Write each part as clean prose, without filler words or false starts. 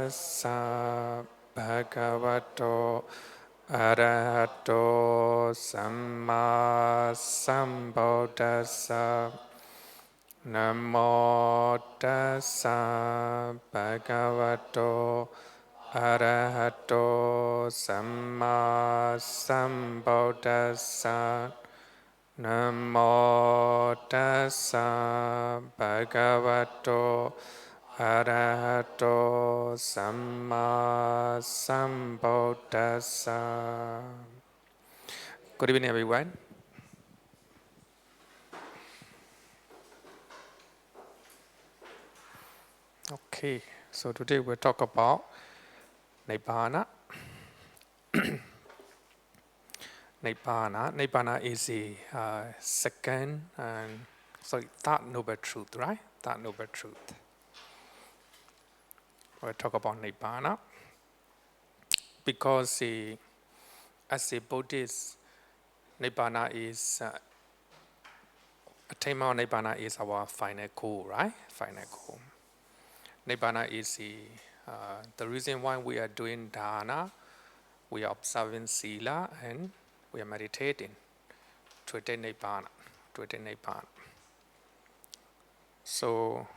tassa bhagavato arahato samma sambuddhassa. Namo tassa bhagavato arahato samma sambuddhassa. Namo tassa bhagavato arahato samma sambuddhassa. Good evening, everyone. Okay, so today we'll talk about Nibbana. Nibbana is the third noble truth, right? Third noble truth. We'll talk about Nibbana because as a Buddhist, Nibbana is attainment of Nibbana is our final goal, right? Final goal. Nibbana is the reason why we are doing dana, we are observing sila, and we are meditating to attain Nibbana. So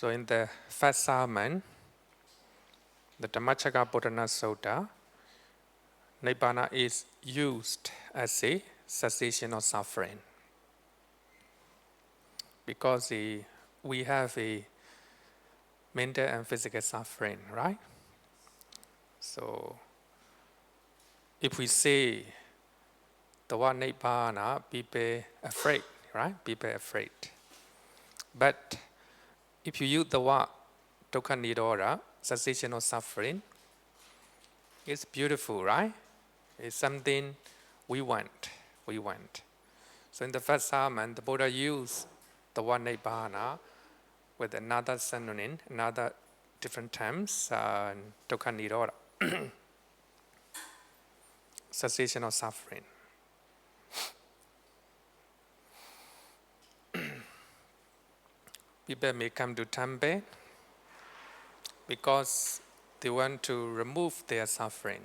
in the first sermon, the Dhammacakkappavattana Sutta, Nibbana is used as a cessation of suffering because we have a mental and physical suffering, right? So if we say the word Nibbana, people afraid, right? People afraid. But if you use the word dukkha nirodha, cessation of suffering, it's beautiful, right? It's something we want. So in the first sermon, the Buddha used the word Nibbana with another synonym, another different terms, dukkha nirodha, cessation of suffering. People may come to temple because they want to remove their suffering,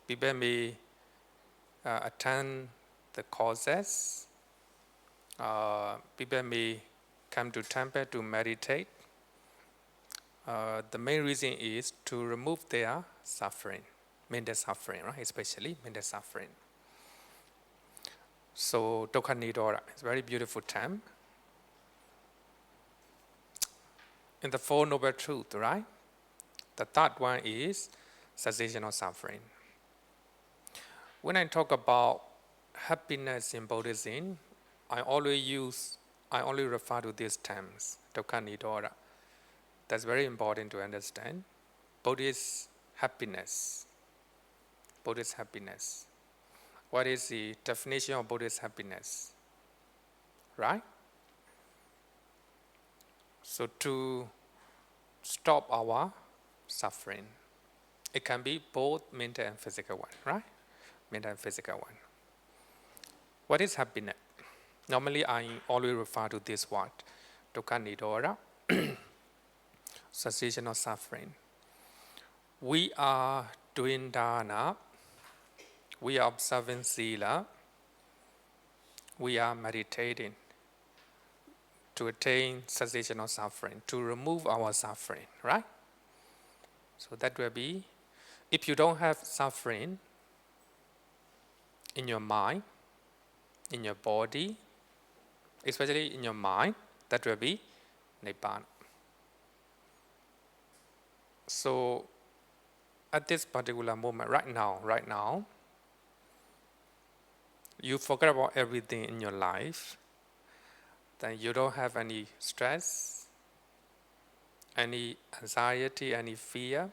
People may attend the courses. People may come to temple to meditate. The main reason is to remove their suffering, mental suffering, right? Especially mental suffering. So dukkha nirodha is a very beautiful term. In the Four Noble Truths, right? The third one is cessation of suffering. When I talk about happiness in Buddhism, I only refer to these terms, dukkha nirodha. That's very important to understand. Buddhist happiness. What is the definition of Buddhist happiness? Right? So to stop our suffering, it can be both mental and physical one, right? Mental and physical one. What is happiness? Normally, I always refer to this word, dukkha nirodha, cessation of suffering. We are doing dana, we are observing sila, we are meditating to attain cessation of suffering, to remove our suffering, right? So that will be, if you don't have suffering in your mind, in your body, especially in your mind, that will be Nibbana. So at this particular moment, right now, you forget about everything in your life, then you don't have any stress, any anxiety, any fear,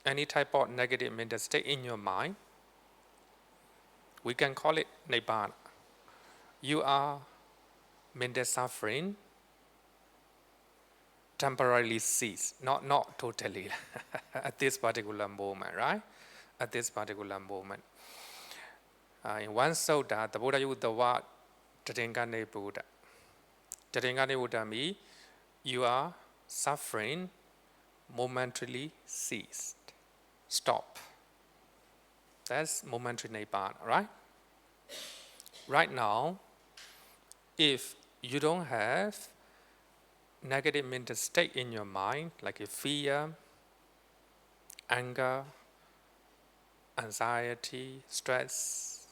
any type of negative mental state in your mind. We can call it Nibbana. You are mental suffering temporarily cease, not totally at this particular moment, right? At this particular moment. In one sutta, the Buddha used the word Tathengane Buddha. Tathengane Buddha means you are suffering momentarily ceased, stop. That's momentary Nibbana, right? Right now, if you don't have negative mental state in your mind, like a fear, anger, anxiety, stress,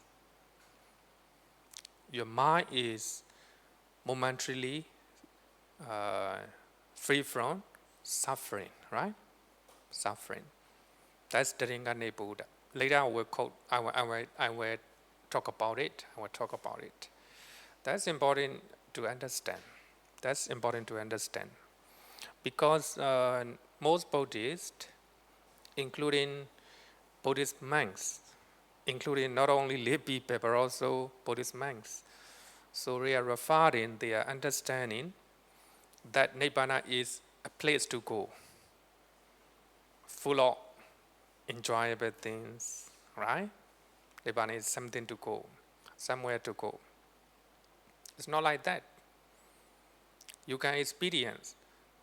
your mind is momentarily free from suffering, right? Suffering. That's Dharangane Buddha. Later I will quote, I will talk about it. I will talk about it. That's important to understand. That's important to understand. Because most Buddhists, including Buddhist monks, including not only lay people but also Buddhist monks, so they are referring their understanding that Nibbana is a place to go, full of enjoyable things, right? Nibbana is something to go, somewhere to go. It's not like that. You can experience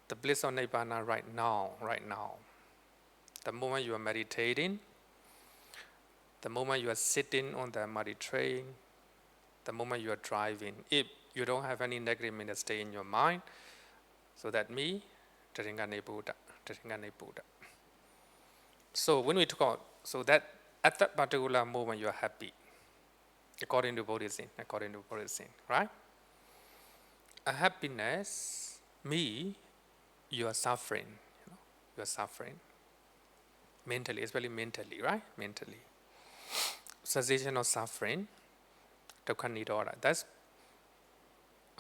the bliss of Nibbana right now, right now. The moment you are meditating, the moment you are sitting on the MRT train, the moment you are driving. If you don't have any negative mental state in your mind, so that me, Dharangane Buddha, Dharangane Buddha. So when we talk about, so that at that particular moment you are happy, according to Buddhism, right? A happiness, me, you are suffering, you are suffering. Mentally, especially mentally, right? Mentally. Cessation of suffering, dukkha nidora. That's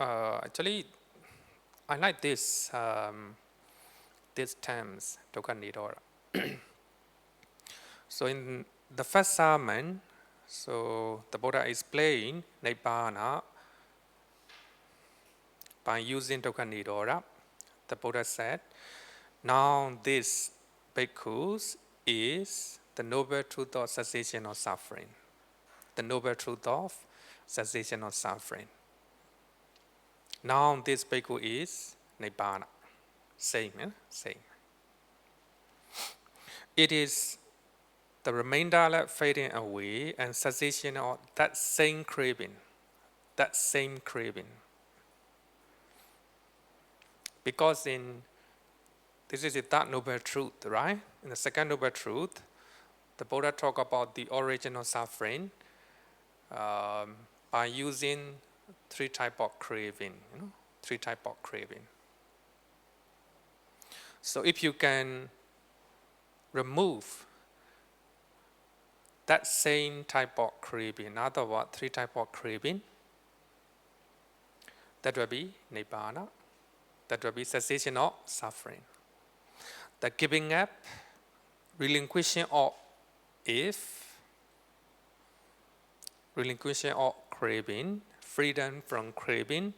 actually, I like this these terms, dukkha nidora. So in the first sermon, so the Buddha explained Nibbana by using dukkha nidora. The Buddha said, now this bhikkhus is the noble truth of cessation of suffering. The noble truth of cessation of suffering. Now this bhikkhu is Nibbana. Same, same. It is the remainder fading away and cessation of that same craving. That same craving. Because this is the third noble truth, right? In the second noble truth, the Buddha talked about the origin of suffering by using three types of craving, three types of craving. So if you can remove that same type of craving, in other words, three types of craving, that will be Nibbana, that will be cessation of suffering. The giving up, relinquishing of relinquishing of craving, freedom from craving,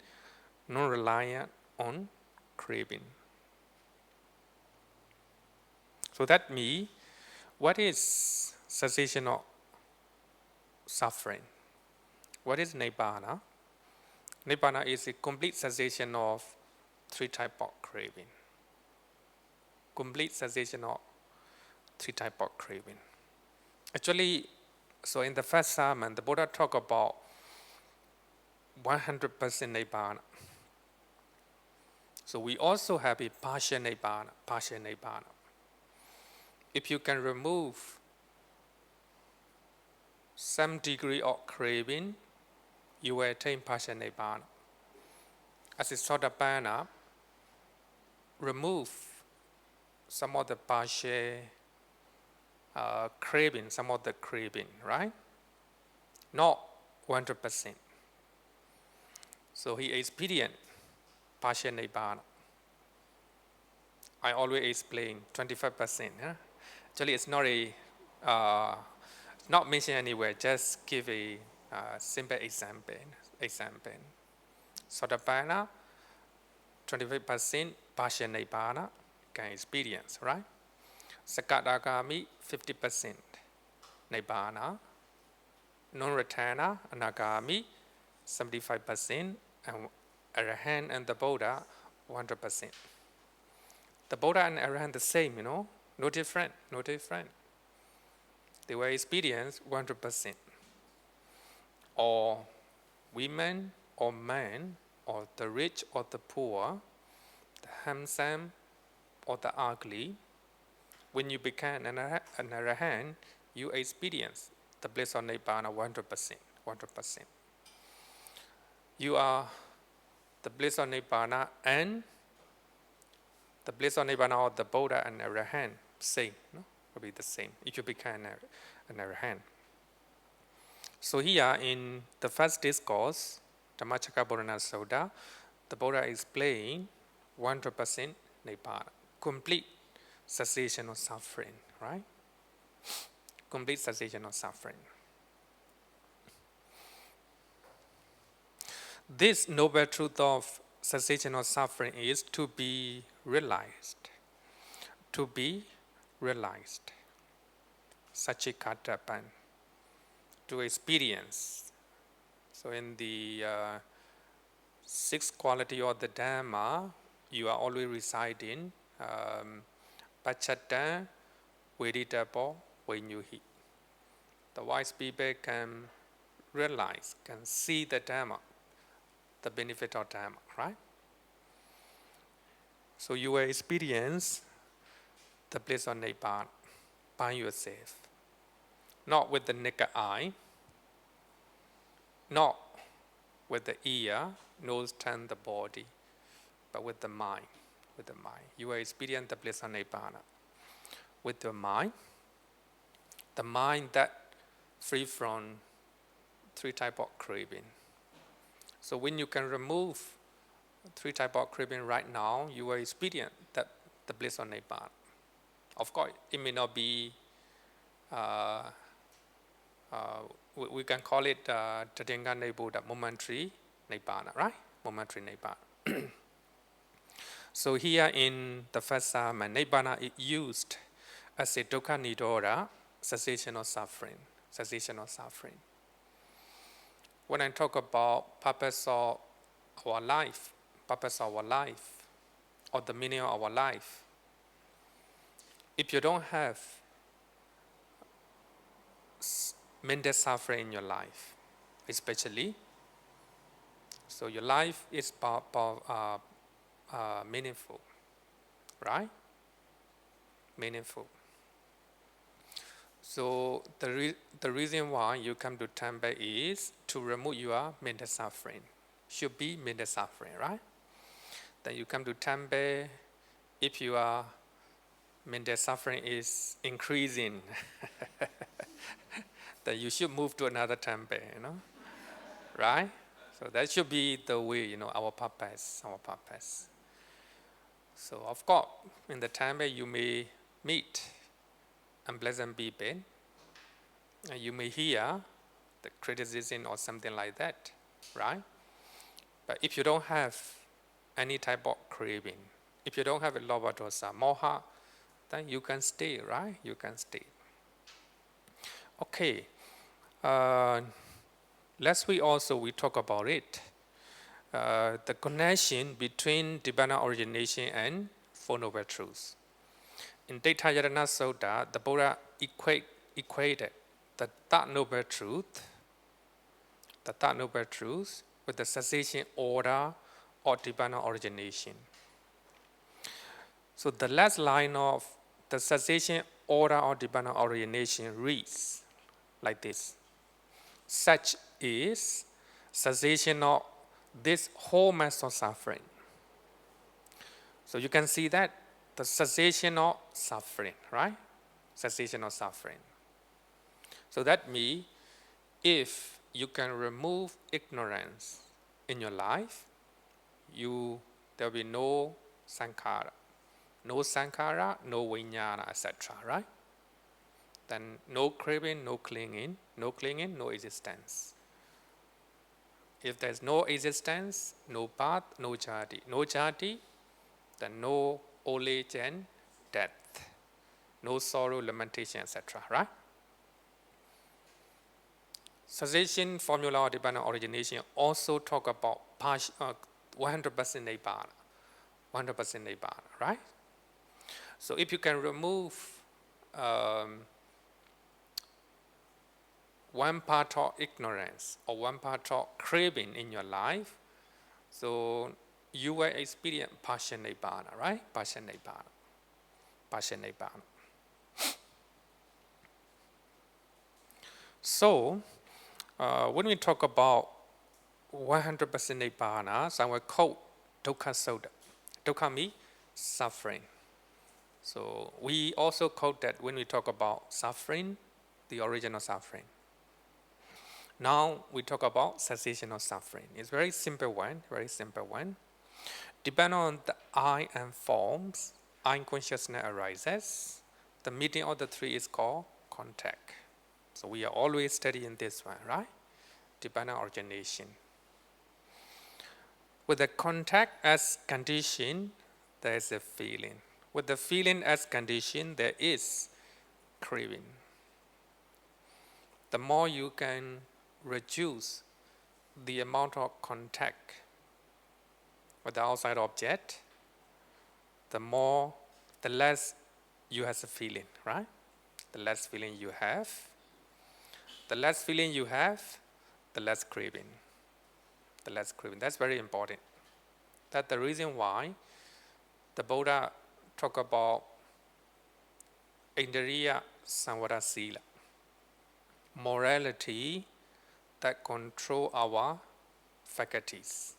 non-reliant on craving. So that means, what is cessation of suffering? What is Nibbana? Nibbana is a complete cessation of three types of craving. Complete cessation of three types of craving. Actually, so in the first sermon, the Buddha talked about 100% Nibbana. So we also have a partial Nibbana, partial Nibbana. If you can remove some degree of craving, you will attain partial Nibbana. As a Sotapanna, remove some of the partial craving, some of the craving, right? Not 100%. So he experienced partial Nibbana. I always explain 25%. Actually, it's not not mentioned anywhere. Just give a simple example. Sotapanna, 25% partial Nibbana can experience, right? Sakadagami, 50% Nibbana. Non-returner, Anagami, 75%, and Arahant and the Buddha, 100%. The Buddha and Arahant the same, no different, no different. They were experienced 100%. Or women or men, or the rich or the poor, the handsome or the ugly. When you become an Arahant, you experience the bliss of Nibbana 100%. 100%. You are the bliss of Nibbana and the bliss of Nibbana of the Buddha and Arahant, same, will be the same if you become an Arahant. So here in the first discourse, Dhammacakkappavattana Sutta, the Buddha explained 100% Nibbana, complete cessation of suffering, right? Complete cessation of suffering. This noble truth of cessation of suffering is to be realized. To be realized. Satchikatapan. To experience. So in the sixth quality of the Dhamma, you are always residing Pacchatta Veditapo Vinyuhi. The wise people can realize, can see the Dhamma, the benefit of Dhamma, right? So you will experience the bliss of Nibbana by yourself. Not with the naked eye, not with the ear, nose, tongue, the body, but with the mind. With the mind. You will experience the bliss of Nibbana. With your mind, the mind that free from three types of craving. So when you can remove three types of craving right now, you will experience that the bliss of Nibbana. Of course, it may not be, we can call it Tathanga Nibbana, momentary Nibbana, right? Momentary Nibbana. So here in the first sermon, Nibbana is used as a dukkha nidodha, cessation of suffering. Cessation of suffering. When I talk about purpose of our life, or the meaning of our life, if you don't have mental suffering in your life, especially, so your life is meaningful, right? Meaningful. So the reason why you come to temple is to remove your mental suffering. Should be mental suffering, right? Then you come to temple if your mental suffering is increasing. Then you should move to another temple, right? So that should be the way, our purpose. So of course, in the temple you may meet unpleasant people, and you may hear the criticism or something like that, right? But if you don't have any type of craving, if you don't have a lobha dosa, moha, then you can stay, right? You can stay. Okay. Last week also we talk about it. The connection between Nibbana origination and Four Noble Truths. In Daittayarana Sutta, the Buddha equated the third noble truth with the cessation order of Nibbana origination. So the last line of the cessation order of Nibbana origination reads like this. Such is cessation of this whole mass of suffering. So you can see that the cessation of suffering, right? Cessation of suffering. So that means if you can remove ignorance in your life, there will be no sankhara. No sankhara, no vijnana, etc., right? Then no craving, no clinging, no existence. If there's no existence, no path, no jati. No jati, then no old age and death. No sorrow, lamentation, etc., right? Cessation formula of Nibbana origination also talk about 100% Nibbana. 100% Nibbana, right? So if you can remove one part of ignorance or one part of craving in your life, so you will experience partial nibbana, right? Partial nibbana. Partial nibbana. So when we talk about 100% nibbana, so I will quote Dukkha Sutta. Dukkha means suffering. So we also quote that when we talk about suffering, the original suffering. Now we talk about cessation of suffering. It's very simple one, very simple one. Depending on the I and forms, I consciousness arises. The meeting of the three is called contact. So we are always studying this one, right? Dependent origination. With the contact as condition, there is a feeling. With the feeling as condition, there is craving. The more you can reduce the amount of contact with the outside object, the less you have a feeling, right? The less feeling you have. The less feeling you have, the less craving. The less craving. That's very important. That's the reason why the Buddha talk about Indriya Samvara Sila, morality that control our faculties.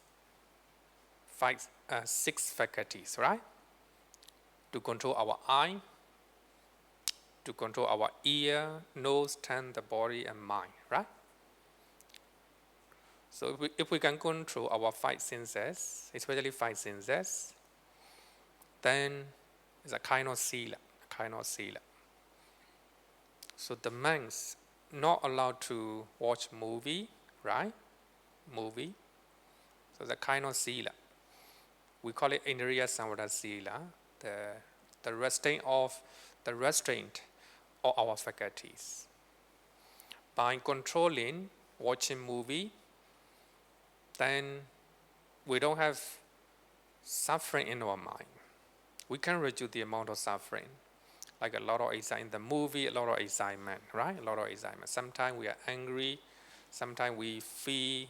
Six faculties, right? To control our eye, to control our ear, nose, tongue, the body, and mind, right? So if we can control our five senses, especially five senses, then it's a kind of sila, So the monks not allowed to watch movie, right? Movie. So the kind of sila. We call it Indriya Samvara Sila, the restraint of our faculties. By controlling watching movie, then we don't have suffering in our mind. We can reduce the amount of suffering. Like a lot of excitement in the movie, a lot of excitement, right? A lot of excitement. Sometimes we are angry, sometimes we feel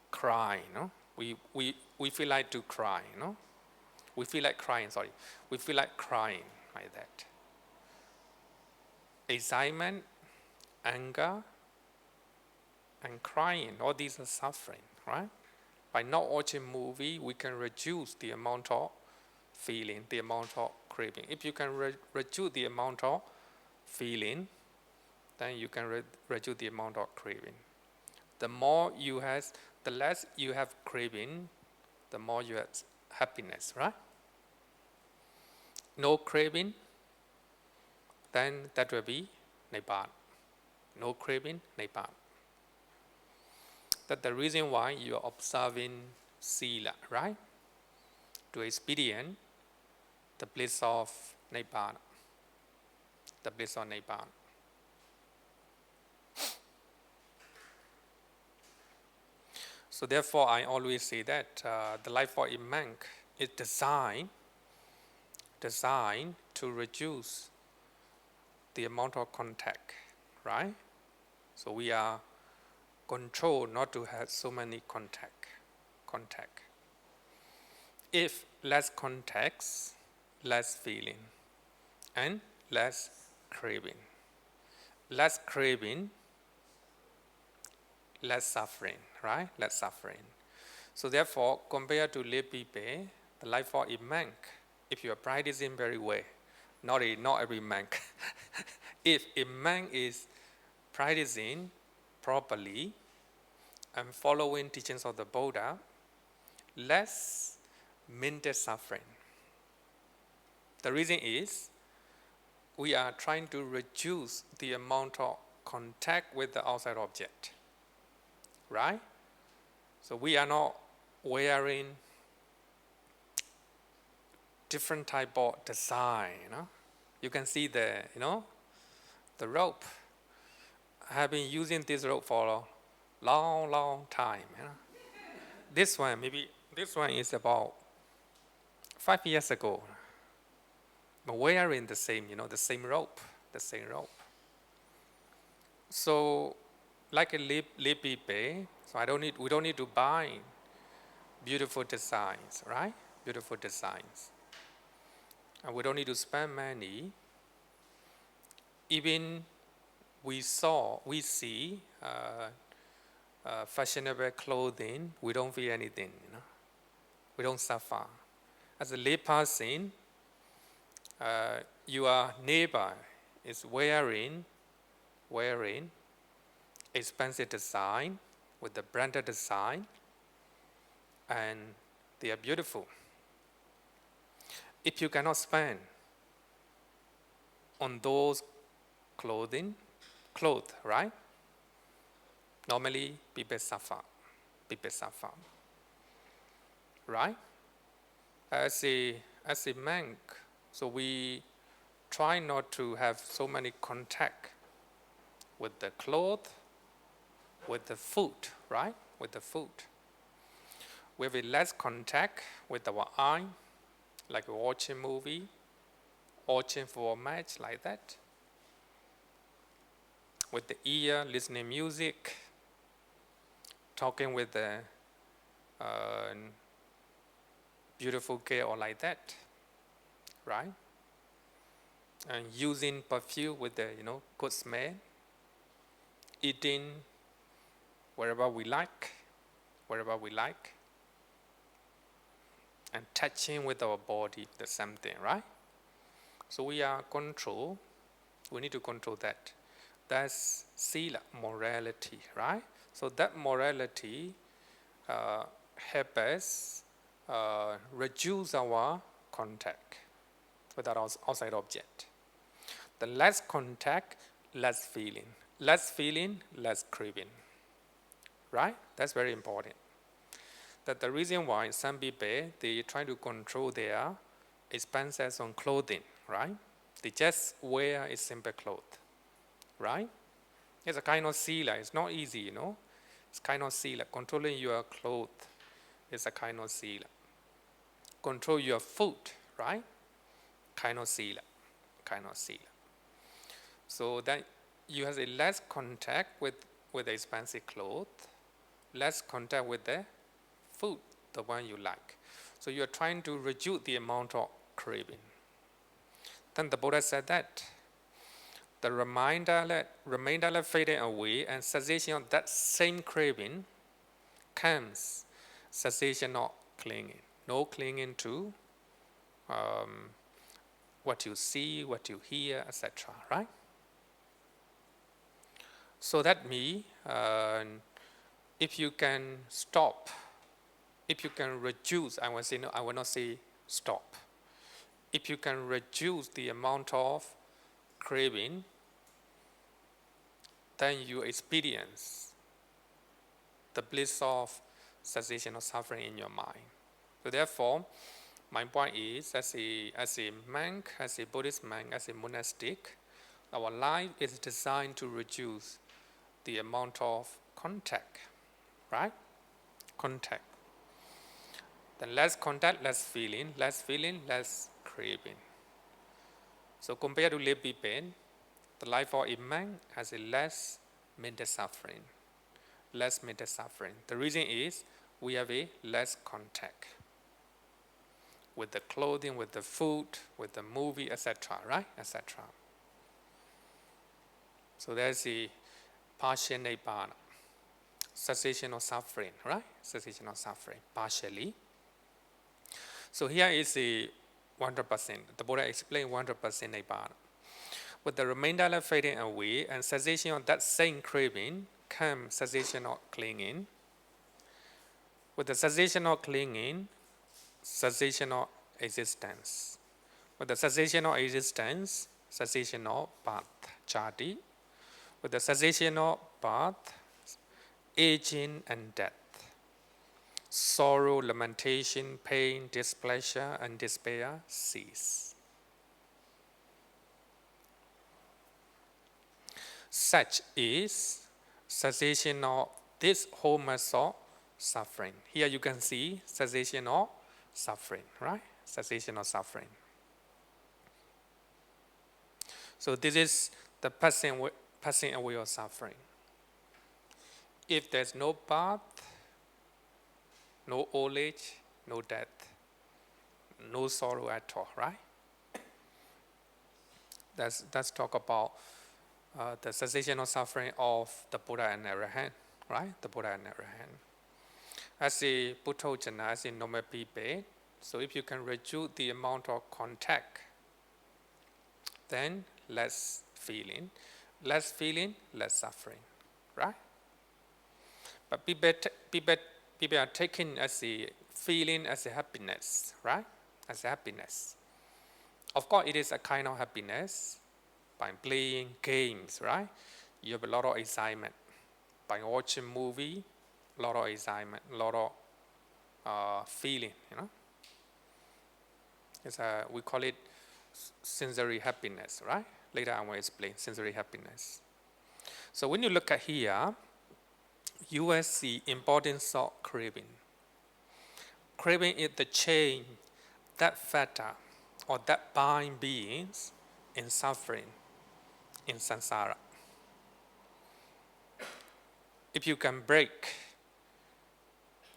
crying, no? We feel like to cry, no? We feel like crying, We feel like crying like that. Excitement, anger, and crying, all these are suffering, right? By not watching movie, we can reduce the amount of feeling, the amount of craving. If you can reduce the amount of feeling, then you can reduce the amount of craving. The less you have craving, the more you have happiness, right? No craving, then that will be Nibbana. No craving, Nibbana. That's the reason why you are observing Sila, right? To experience the bliss of Nibbana. The bliss of Nibbana. So therefore, I always say that the life of a monk is designed to reduce the amount of contact, right? So we are controlled not to have so many contact. If less contacts, less feeling, and less craving. Less craving, less suffering, right? Less suffering. So therefore, compared to lay people, the life of a monk, if you are practicing very well, not every monk. If a monk is practicing properly and following teachings of the Buddha, less mental suffering. The reason is we are trying to reduce the amount of contact with the outside object, right? So we are not wearing different type of design. You can see the rope. I have been using this rope for a long time. This one is about 5 years ago. but wearing the same, the same rope, the same rope. So, like a lippy bay, so we don't need to buy beautiful designs, right? Beautiful designs. And we don't need to spend money. Even we see fashionable clothing, we don't feel anything, we don't suffer. As a lay person, your neighbor is wearing expensive design with the branded design, and they are beautiful. If you cannot spend on those clothes, right? Normally, people suffer, right? As a monk, so we try not to have so many contact with the cloth, with the food, right? With the food. We have less contact with our eye, like watching movie, watching for a match like that. With the ear, listening music, talking with the beautiful girl like that, right? And using perfume with the good smell, eating wherever we like, and touching with our body the same thing, right? So we need to control that. That's sila, morality, right? So that morality helps us reduce our contact with our outside object. The less contact, less feeling. Less feeling, less craving. Right? That's very important. That's the reason why some people, they try to control their expenses on clothing, right? They just wear a simple clothes, right? It's a kind of sila. It's not easy, It's kind of sila. Controlling your clothes is a kind of sila. Control your food, right? Kind of sila. So that you have a less contact with the expensive clothes, less contact with the food, the one you like. So you are trying to reduce the amount of craving. Then the Buddha said that the remainder fading away, and cessation of that same craving comes cessation of clinging. No clinging to what you see, what you hear, etc. Right? So that means if you can stop, if you can reduce, I will not say stop. If you can reduce the amount of craving, then you experience the bliss of cessation of suffering in your mind. So therefore, my point is, as a monk, as a Buddhist monk, as a monastic, our life is designed to reduce the amount of contact, right? Contact. Then less contact, less feeling, less craving. So compared to lippy pain, the life of a monk has a less mental suffering. The reason is we have a less contact with the clothing, with the food, with the movie, etc. Right? Etc. So there's the partial nibbana, cessation of suffering, right? Cessation of suffering, partially. So here is a 100%. The Buddha explained 100% nibbana. With the remainder fading away and cessation of that same craving comes cessation of clinging. With the cessation of clinging, cessation of existence. With the cessation of existence, cessation of birth, jati. With the cessation of birth, aging and death. Sorrow, lamentation, pain, displeasure, and despair cease. Such is cessation of this whole mass of suffering. Here you can see cessation of suffering, right? Cessation of suffering. So this is the passing away of suffering. If there's no birth, no old age, no death, no sorrow at all, right? Let's talk about the cessation of suffering of the Buddha and Arahant, right? The Buddha and Arahant. As a Buddha, as a normal people, so if you can reduce the amount of contact, then less feeling, less suffering, right? But people are taking as a feeling as a happiness, right? As a happiness. Of course, it is a kind of happiness by playing games, right? You have a lot of excitement. By watching movie, a lot of excitement, a lot of feeling, we call it sensory happiness, right? Later I will explain sensory happiness. So when you look at here, you will see importance of craving. Craving is the chain that fetter or that bind beings in suffering, in samsara. If you can break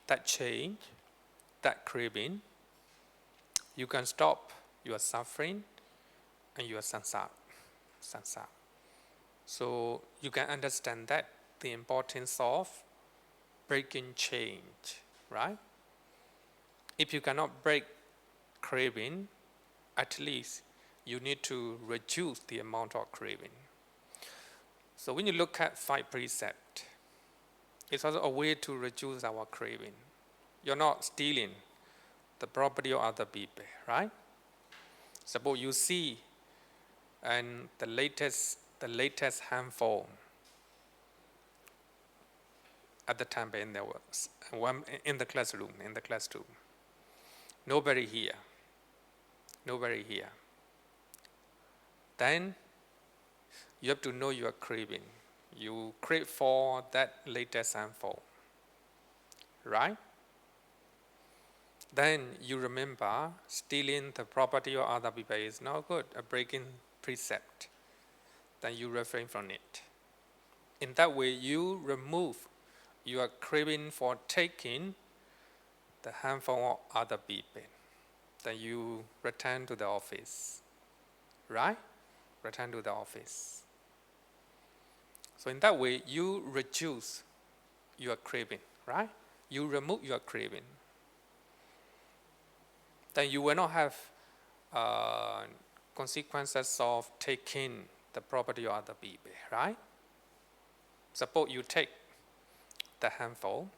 that chain, that craving, you can stop your suffering and your samsara. So you can understand that the importance of breaking change, right? If you cannot break craving, at least you need to reduce the amount of craving. So when you look at 5 precepts, it's also a way to reduce our craving. You're not stealing the property of other people, right? Suppose you see and the latest handphone at the temple in the classroom. Nobody here. Then you have to know your craving. You crave for that latest handphone, right? Then you remember stealing the property of other people is not good, a breaking precept. Then you refrain from it. In that way, you remove your craving for taking the handphone of other people. Then you return to the office, right? Return to the office. So in that way, you reduce your craving, right? You remove your craving. Then you will not have consequences of taking the property of other people, right? Suppose you take the handful,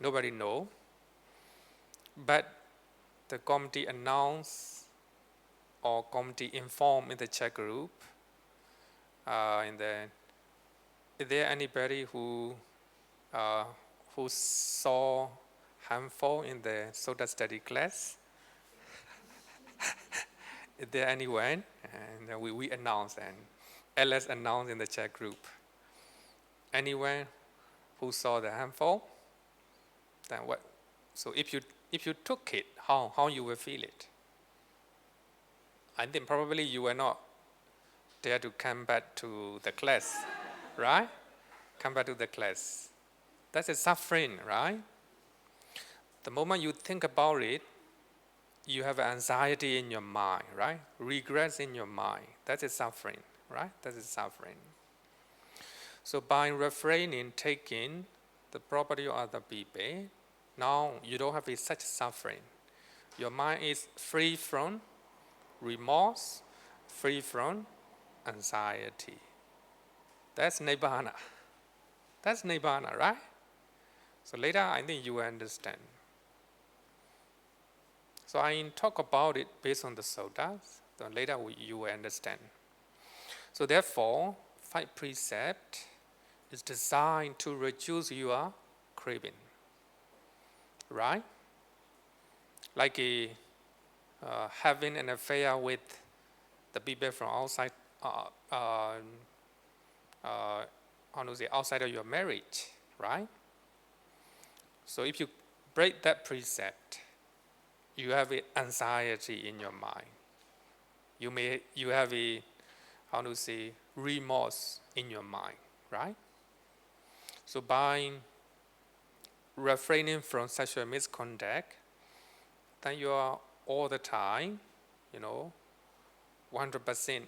nobody know, but the committee announce or committee inform in the chat group, is there anybody who saw handful in the Sutta study class? Is there anyone? And we announce, and LS announced in the chat group. Anyone who saw the handful? Then what? So if you took it, how you will feel it? I think probably you were not dare to come back to the class, right? Come back to the class. That's a suffering, right? The moment you think about it, you have anxiety in your mind, right? Regrets in your mind. That's a suffering, right? That is suffering. So by refraining, taking the property of other people, now you don't have such suffering. Your mind is free from remorse, free from anxiety. That's Nibbana. That's Nibbana, right? So later I think you will understand. So I talk about it based on the suttas. Then later you will understand. So therefore, 5 precepts is designed to reduce your craving, right? Like having an affair with the people from outside, outside of your marriage, right? So if you break that precept, you have anxiety in your mind. You have how to say, remorse in your mind, right? So by refraining from sexual misconduct, then you are all the time, 100%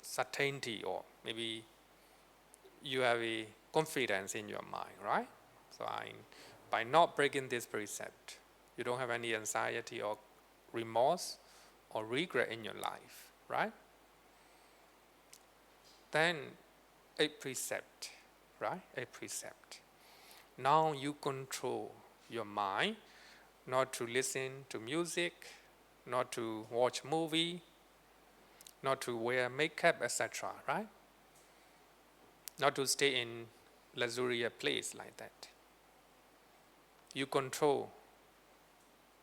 certainty, or maybe you have a confidence in your mind, right? So by not breaking this precept, you don't have any anxiety or remorse or regret in your life, right? Then a precept, right? A precept. Now you control your mind not to listen to music, not to watch movie, not to wear makeup, etc., right? Not to stay in luxurious place like that. You control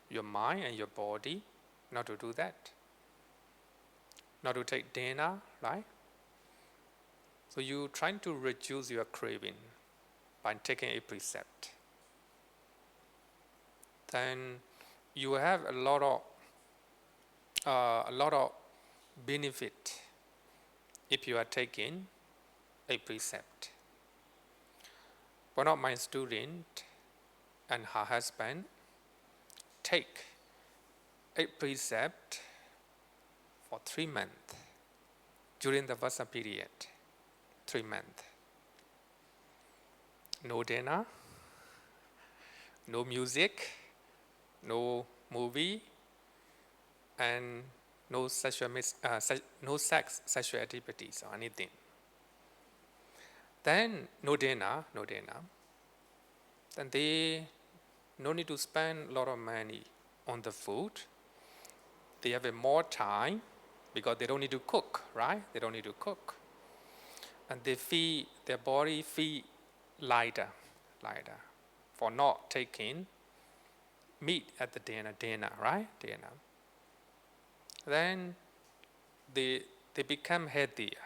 your mind and your body not to do that. Not to take dinner, right? So you trying to reduce your craving by taking a precept. Then you have a lot of benefit if you are taking a precept. One of my students and her husband take a precept for 3 months during the Vasa period. 3 months. No dinner, no music, no movie, and no no sex, sexual activities or anything. Then no dinner. Then they no need to spend a lot of money on the food. They have more time because they don't need to cook, right? They don't need to cook. And their body feel lighter for not taking meat at the dinner, right? Dinner. Then they become healthier.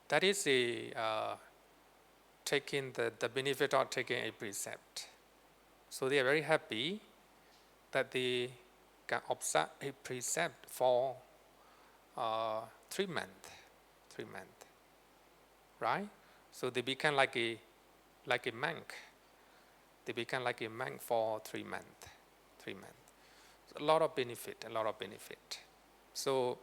That is taking the benefit of taking a precept. So they are very happy that they can observe a precept for 3 months, right? So they become like a monk. They become like a monk for 3 months. So a lot of benefit. So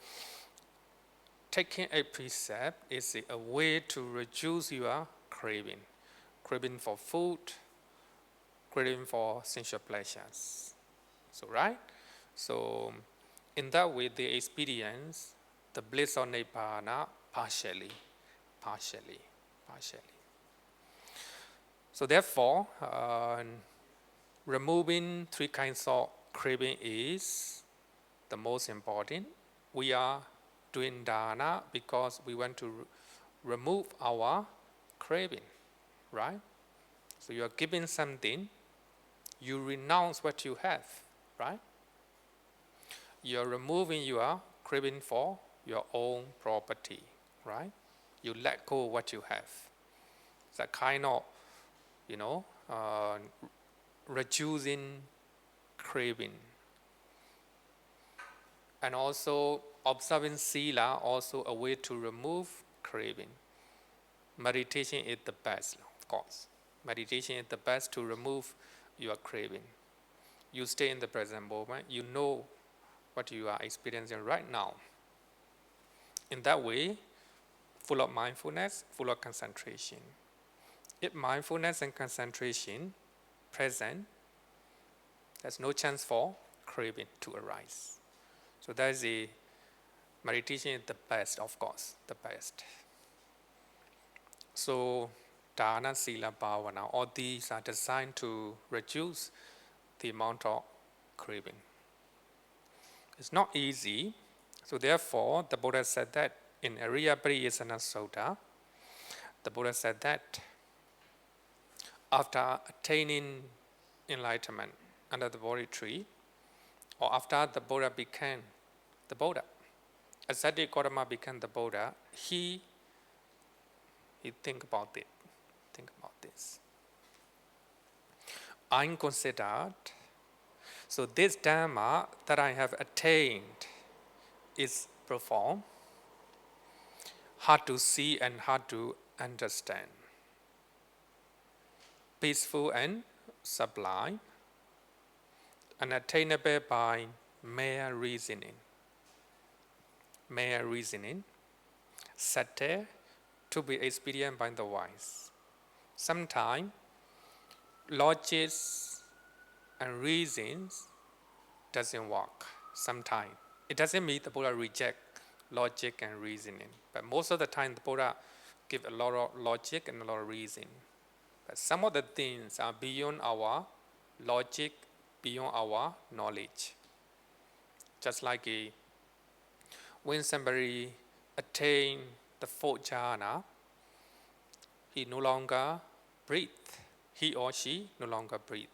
taking a precept is a way to reduce your craving for food, craving for sensual pleasures. So right? So in that way they experience the bliss of Nibbana partially. So therefore, removing 3 kinds of craving is the most important. We are doing dana because we want to remove our craving, right? So you are giving something, you renounce what you have, right? You are removing your craving for your own property, right? You let go of what you have. It's a kind of, reducing craving. And also observing sila, also a way to remove craving. Meditation is the best, of course. Meditation is the best to remove your craving. You stay in the present moment, you know what you are experiencing right now. In that way, full of mindfulness, full of concentration. If mindfulness and concentration present, there's no chance for craving to arise. So that is the meditation is the best, of course, the best. So dana, sila, bhavana, all these are designed to reduce the amount of craving. It's not easy. So therefore, the Buddha said that in Ariya Pariyesana Sutta, the Buddha said that after attaining enlightenment under the Bodhi tree, or after the Buddha became the Buddha, Asati Gautama became the Buddha, he think about this. I'm considered, so this Dhamma that I have attained is profound, hard to see and hard to understand, peaceful and sublime, unattainable by mere reasoning, subtle to be experienced by the wise. Sometimes logics and reasons doesn't work. Sometimes it doesn't mean the Buddha reject logic and reasoning, but most of the time the Buddha give a lot of logic and a lot of reason. But some of the things are beyond our logic, beyond our knowledge. Just like when somebody attain the fourth jhana, he no longer breathe. He or she no longer breathe.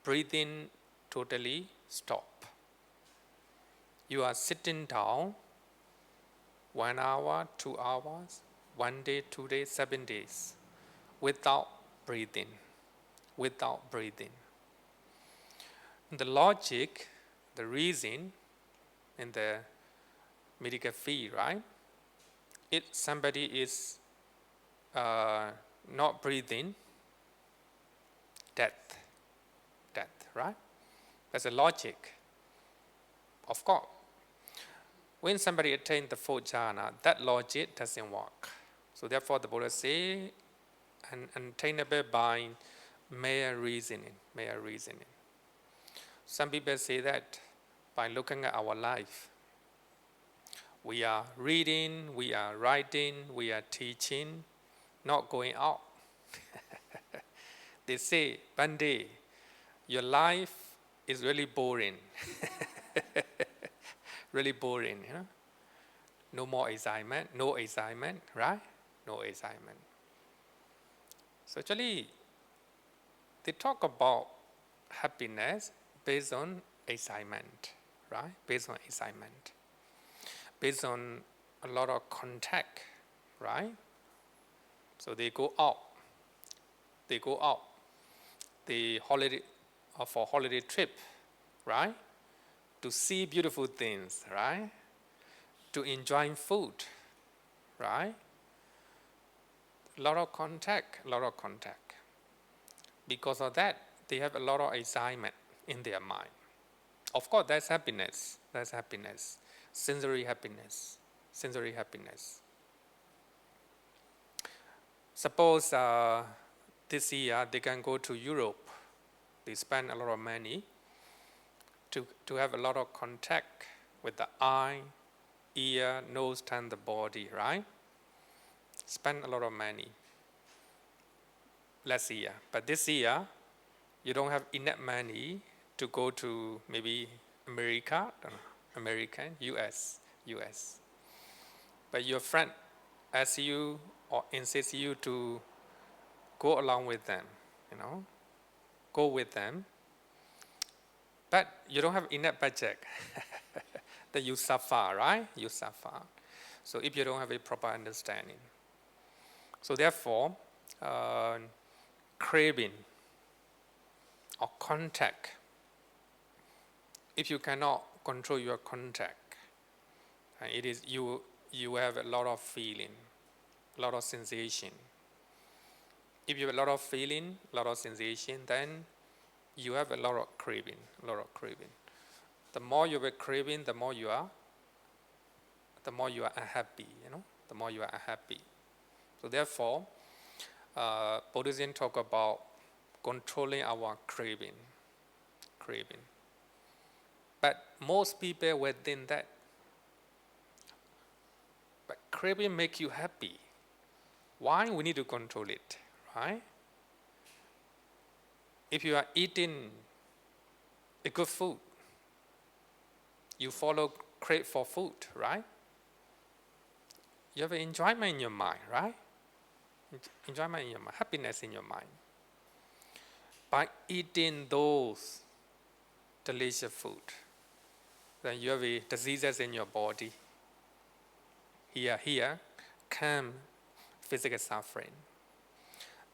Breathing totally stop. You are sitting down 1 hour, 2 hours, 1 day, 2 days, 7 days, without breathing. The logic, the reason in the medical field, right? If somebody is not breathing, death, right? That's a logic. Of course, when somebody attains the fourth jhana, that logic doesn't work. So therefore, the Buddha say, unattainable by mere reasoning. Some people say that by looking at our life, we are reading, we are writing, we are teaching, not going out. They say, Bande, your life is really boring. Really boring, you know? No more excitement, right? No excitement. So actually, they talk about happiness based on excitement, right? Based on a lot of contact, right? So they go out. The holiday for holiday trip, right? To see beautiful things, right? To enjoy food, right? A lot of contact. Because of that, they have a lot of excitement in their mind. Of course, that's happiness. Sensory happiness. Suppose this year they can go to Europe. They spend a lot of money to have a lot of contact with the eye, ear, nose, tongue, the body, right? Spend a lot of money last year. But this year, you don't have enough money to go to maybe US. But your friend asks you or insists you to go along with them, go with them. But you don't have enough budget. Then you suffer, right? So if you don't have a proper understanding. So therefore, craving or contact, if you cannot control your contact, it is you have a lot of feeling, a lot of sensation. If you have a lot of feeling, a lot of sensation, then you have a lot of craving. The more you have craving, the more you are unhappy, the more you are unhappy. So therefore, Buddhism talk about controlling our craving. But most people within that. But craving make you happy. Why we need to control it, right? If you are eating a good food, you crave for food, right? You have enjoyment in your mind, right? Enjoyment in your mind, happiness in your mind. By eating those delicious food, then you have diseases in your body. Here come physical suffering.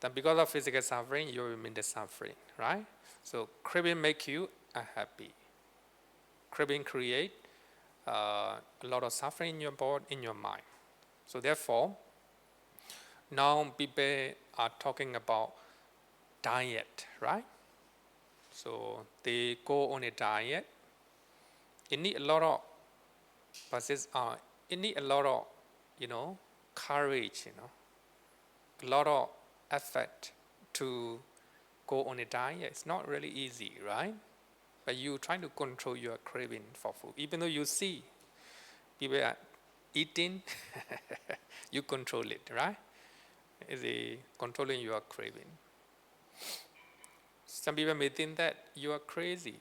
Then because of physical suffering, you will mean the suffering, right? So craving make you unhappy. Craving create a lot of suffering in your body, in your mind. So therefore, now people are talking about diet, right? So they go on a diet. It need a lot of it need a lot of, courage, a lot of effort to go on a diet. It's not really easy, right? But you trying to control your craving for food, even though you see people are eating, you control it, right? Is it controlling your craving? Some people may think that you are crazy,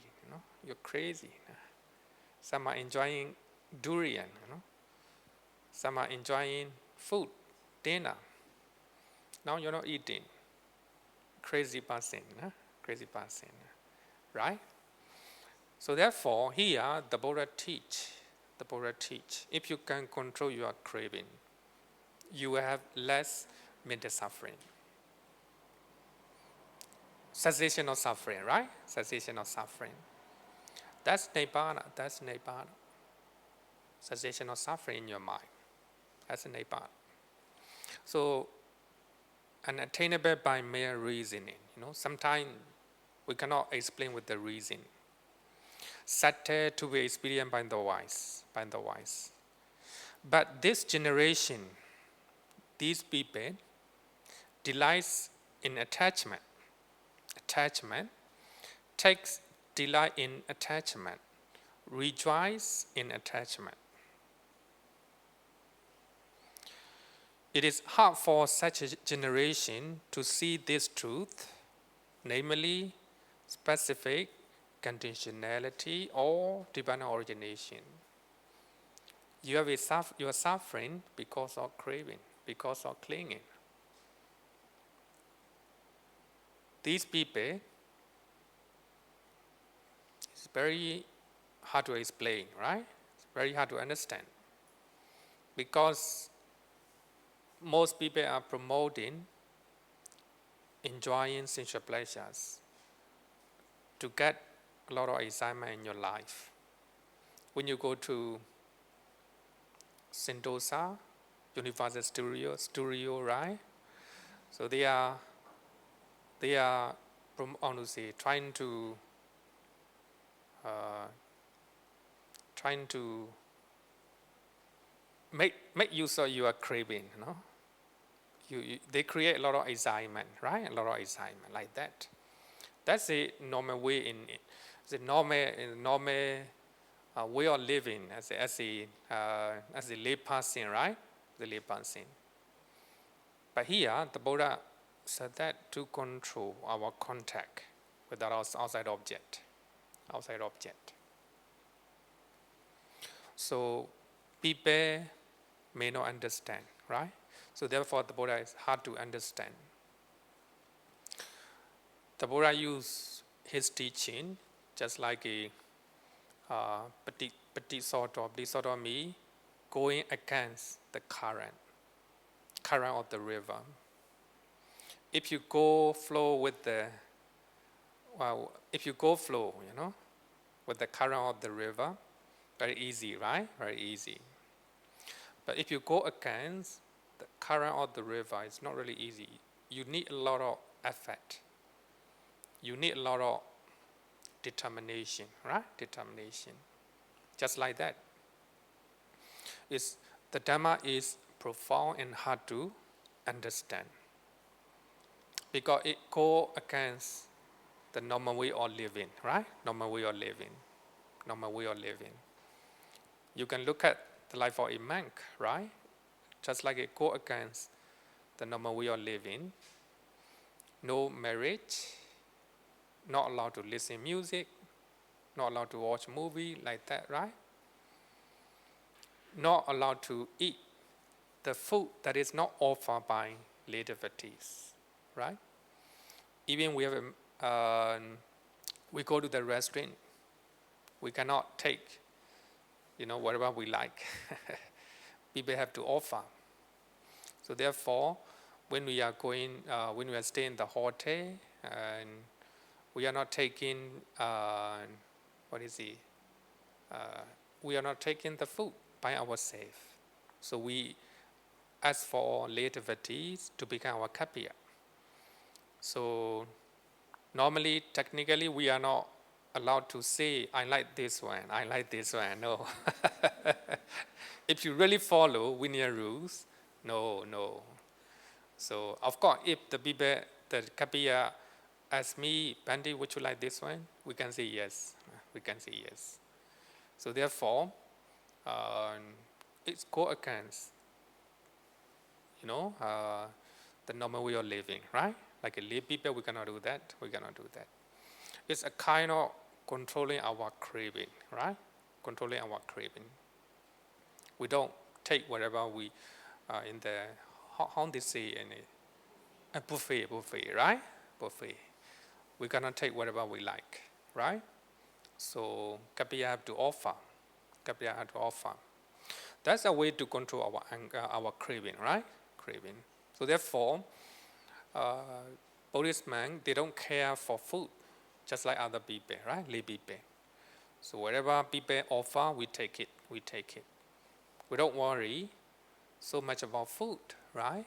you're crazy. Some are enjoying durian, Some are enjoying food, dinner. Now you're not eating. Crazy person, crazy person, right? So therefore, here the Buddha teach, if you can control your craving, you will have less mental suffering. Cessation of suffering, right? Cessation of suffering. That's Nibbana, Cessation of suffering in your mind. That's Nibbana. So, unattainable by mere reasoning. Sometimes we cannot explain with the reason. Satta to be experienced by the wise, But this generation, these people, delights in attachment. Attachment takes delight in attachment, rejoice in attachment. It is hard for such a generation to see this truth, namely specific conditionality or divine origination. You are suffering because of craving, because of clinging. These people, it's very hard to explain, right? It's very hard to understand. Because most people are promoting enjoying sensual pleasures to get a lot of excitement in your life. When you go to Sentosa, Universal Studio, right? So they are trying to make use of your craving, they create a lot of excitement, right? A lot of excitement like that. That's the normal way in it. The normal way of living as a lay person, right? The lay person. But here, the Buddha said that to control our contact with our outside object. So people may not understand, right? So therefore, the Buddha is hard to understand. The Buddha used his teaching just like a petit sort of me going against the current of the river. If you go flow with the with the current of the river, very easy, right? Very easy. But if you go against the current of the river, it's not really easy. You need a lot of effort. You need a lot of determination, right? Determination. Just like that. The Dhamma is profound and hard to understand because it goes against the normal way of living, right? Normal way of living. You can look at the life of a monk, right? Just like it goes against the normal way of living. No marriage, not allowed to listen to music, not allowed to watch movie like that, right? Not allowed to eat the food that is not offered by lay devotees, right? Even we go to the restaurant, we cannot take, whatever we like. People have to offer. So therefore, when we are staying in the hotel, and we are not taking we are not taking the food by ourselves. So we ask for lay devotees to become our kappiya. So normally, technically, we are not allowed to say, I like this one, I like this one. No. If you really follow Vinaya rules, no. So, of course, if the people, the kappiya ask me, Pandit, would you like this one? We can say yes. We can say yes. So, therefore, it's go against, the normal way of living, right? Like a lay people, we cannot do that. We cannot do that. It's a kind of controlling our craving, right? Controlling our craving. We don't take whatever we in the how they say in a buffet, right? Buffet. We cannot take whatever we like, right? So kappiya have to offer. Kappiya have to offer. That's a way to control our anger, our craving, right? Craving. So therefore, Buddhist monks, they don't care for food, just like other people, right? Lay people. So whatever people offer, we take it. We take it. We don't worry so much about food, right?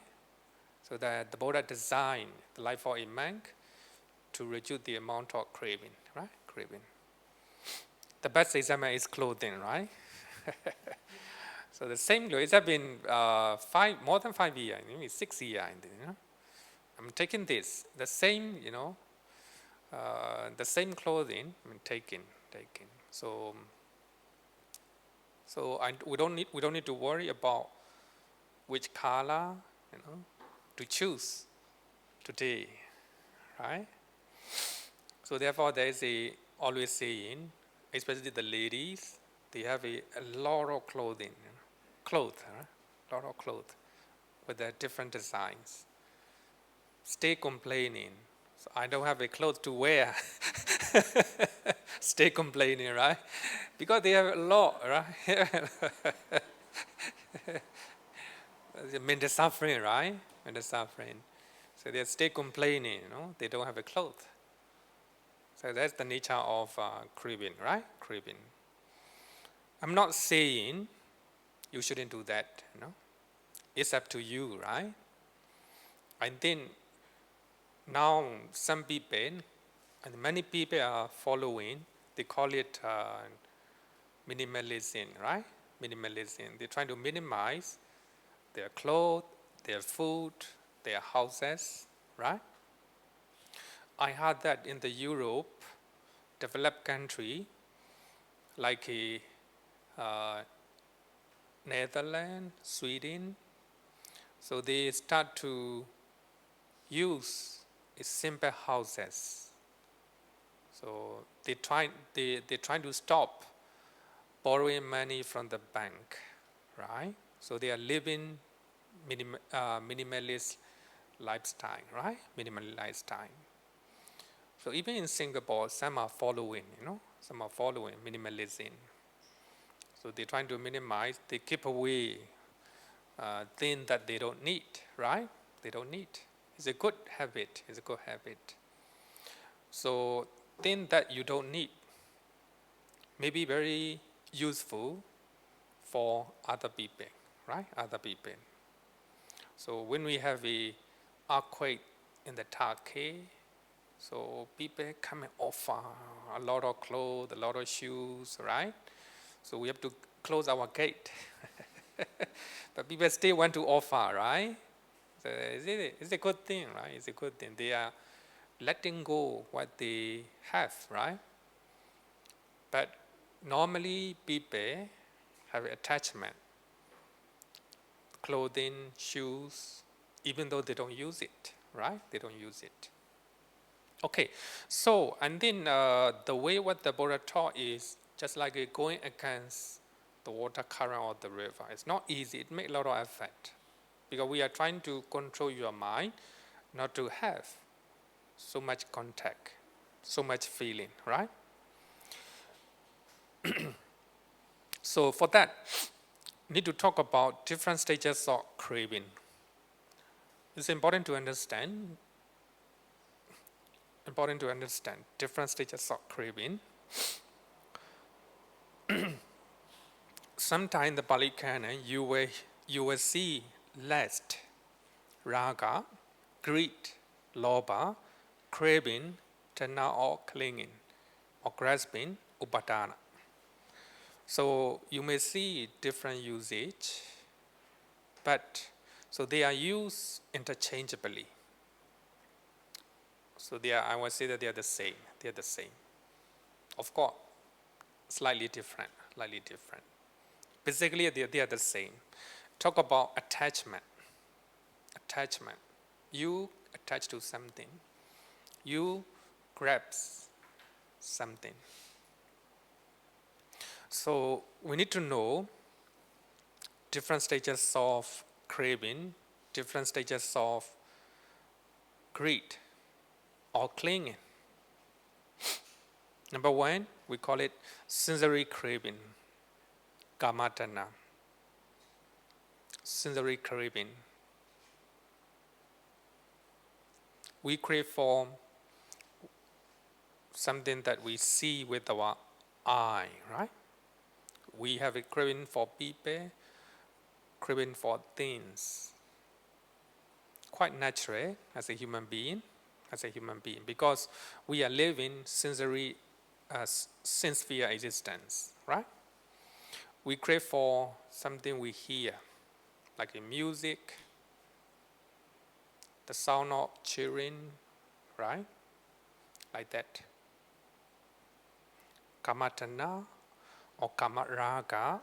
So that the Buddha designed the life for a monk to reduce the amount of craving, right? Craving. The best example is clothing, right? So the same clothes, it's been more than 5 years, maybe 6 years. I'm taking this, the same, the same clothing. I'm taking. So we don't need to worry about which color, to choose today, right? So therefore, there is always saying, especially the ladies, they have a lot of clothing, a lot of clothes with their different designs. Stay complaining. So I don't have a clothes to wear. Stay complaining, right? Because they have a lot, right? Mental suffering, right? Mental suffering. So they stay complaining, they don't have a clothes. So that's the nature of craving, right? Craving. I'm not saying you shouldn't do that, It's up to you, right? I think now some people, and many people are following, they call it minimalism, right? Minimalism. They're trying to minimize their clothes, their food, their houses, right? I heard that in the Europe, developed country, like Netherlands, Sweden, so they start to use simple houses. So they try to stop borrowing money from the bank, right? So they are living minimalist lifestyle, right? Minimalist lifestyle. So even in Singapore, some are following, some are following minimalism. So they're trying to minimize, they keep away things that they don't need, right? They don't need. It's a good habit, So things that you don't need may be very useful for other people, right? Other people. So when we have a earthquake in the Turkey, so people come and offer a lot of clothes, a lot of shoes, right? So we have to close our gate. But people still want to offer, right? So it's a good thing, right? It's a good thing. They are letting go what they have, right? But normally people have attachment, clothing, shoes, even though they don't use it, right? They don't use it. Okay, so and then the way what the Buddha taught is just like going against the water current of the river. It's not easy. It makes a lot of effort because we are trying to control your mind, not to have so much contact, so much feeling, right? So for that, we need to talk about different stages of craving. It's important to understand different stages of craving. Sometimes in the Pali Canon, you will see lust, raga, greed, lobha, craving, tanha or clinging, or grasping, upadana. So you may see different usage, but so they are used interchangeably. So I would say that they are the same. They are the same. Of course, slightly different. Basically, they are the same. Talk about attachment. Attachment. You attach to something. You grasp something. So we need to know different stages of craving, different stages of greed or clinging. Number one, we call it sensory craving, kamatana. Sensory craving. We crave for something that we see with our eye, right? We have a craving for people, craving for things. Quite natural as a human being, because we are living sensory, sense-sphere existence, right? We crave for something we hear, like in music, the sound of cheering, right? Like that. Kamatana or kamaraga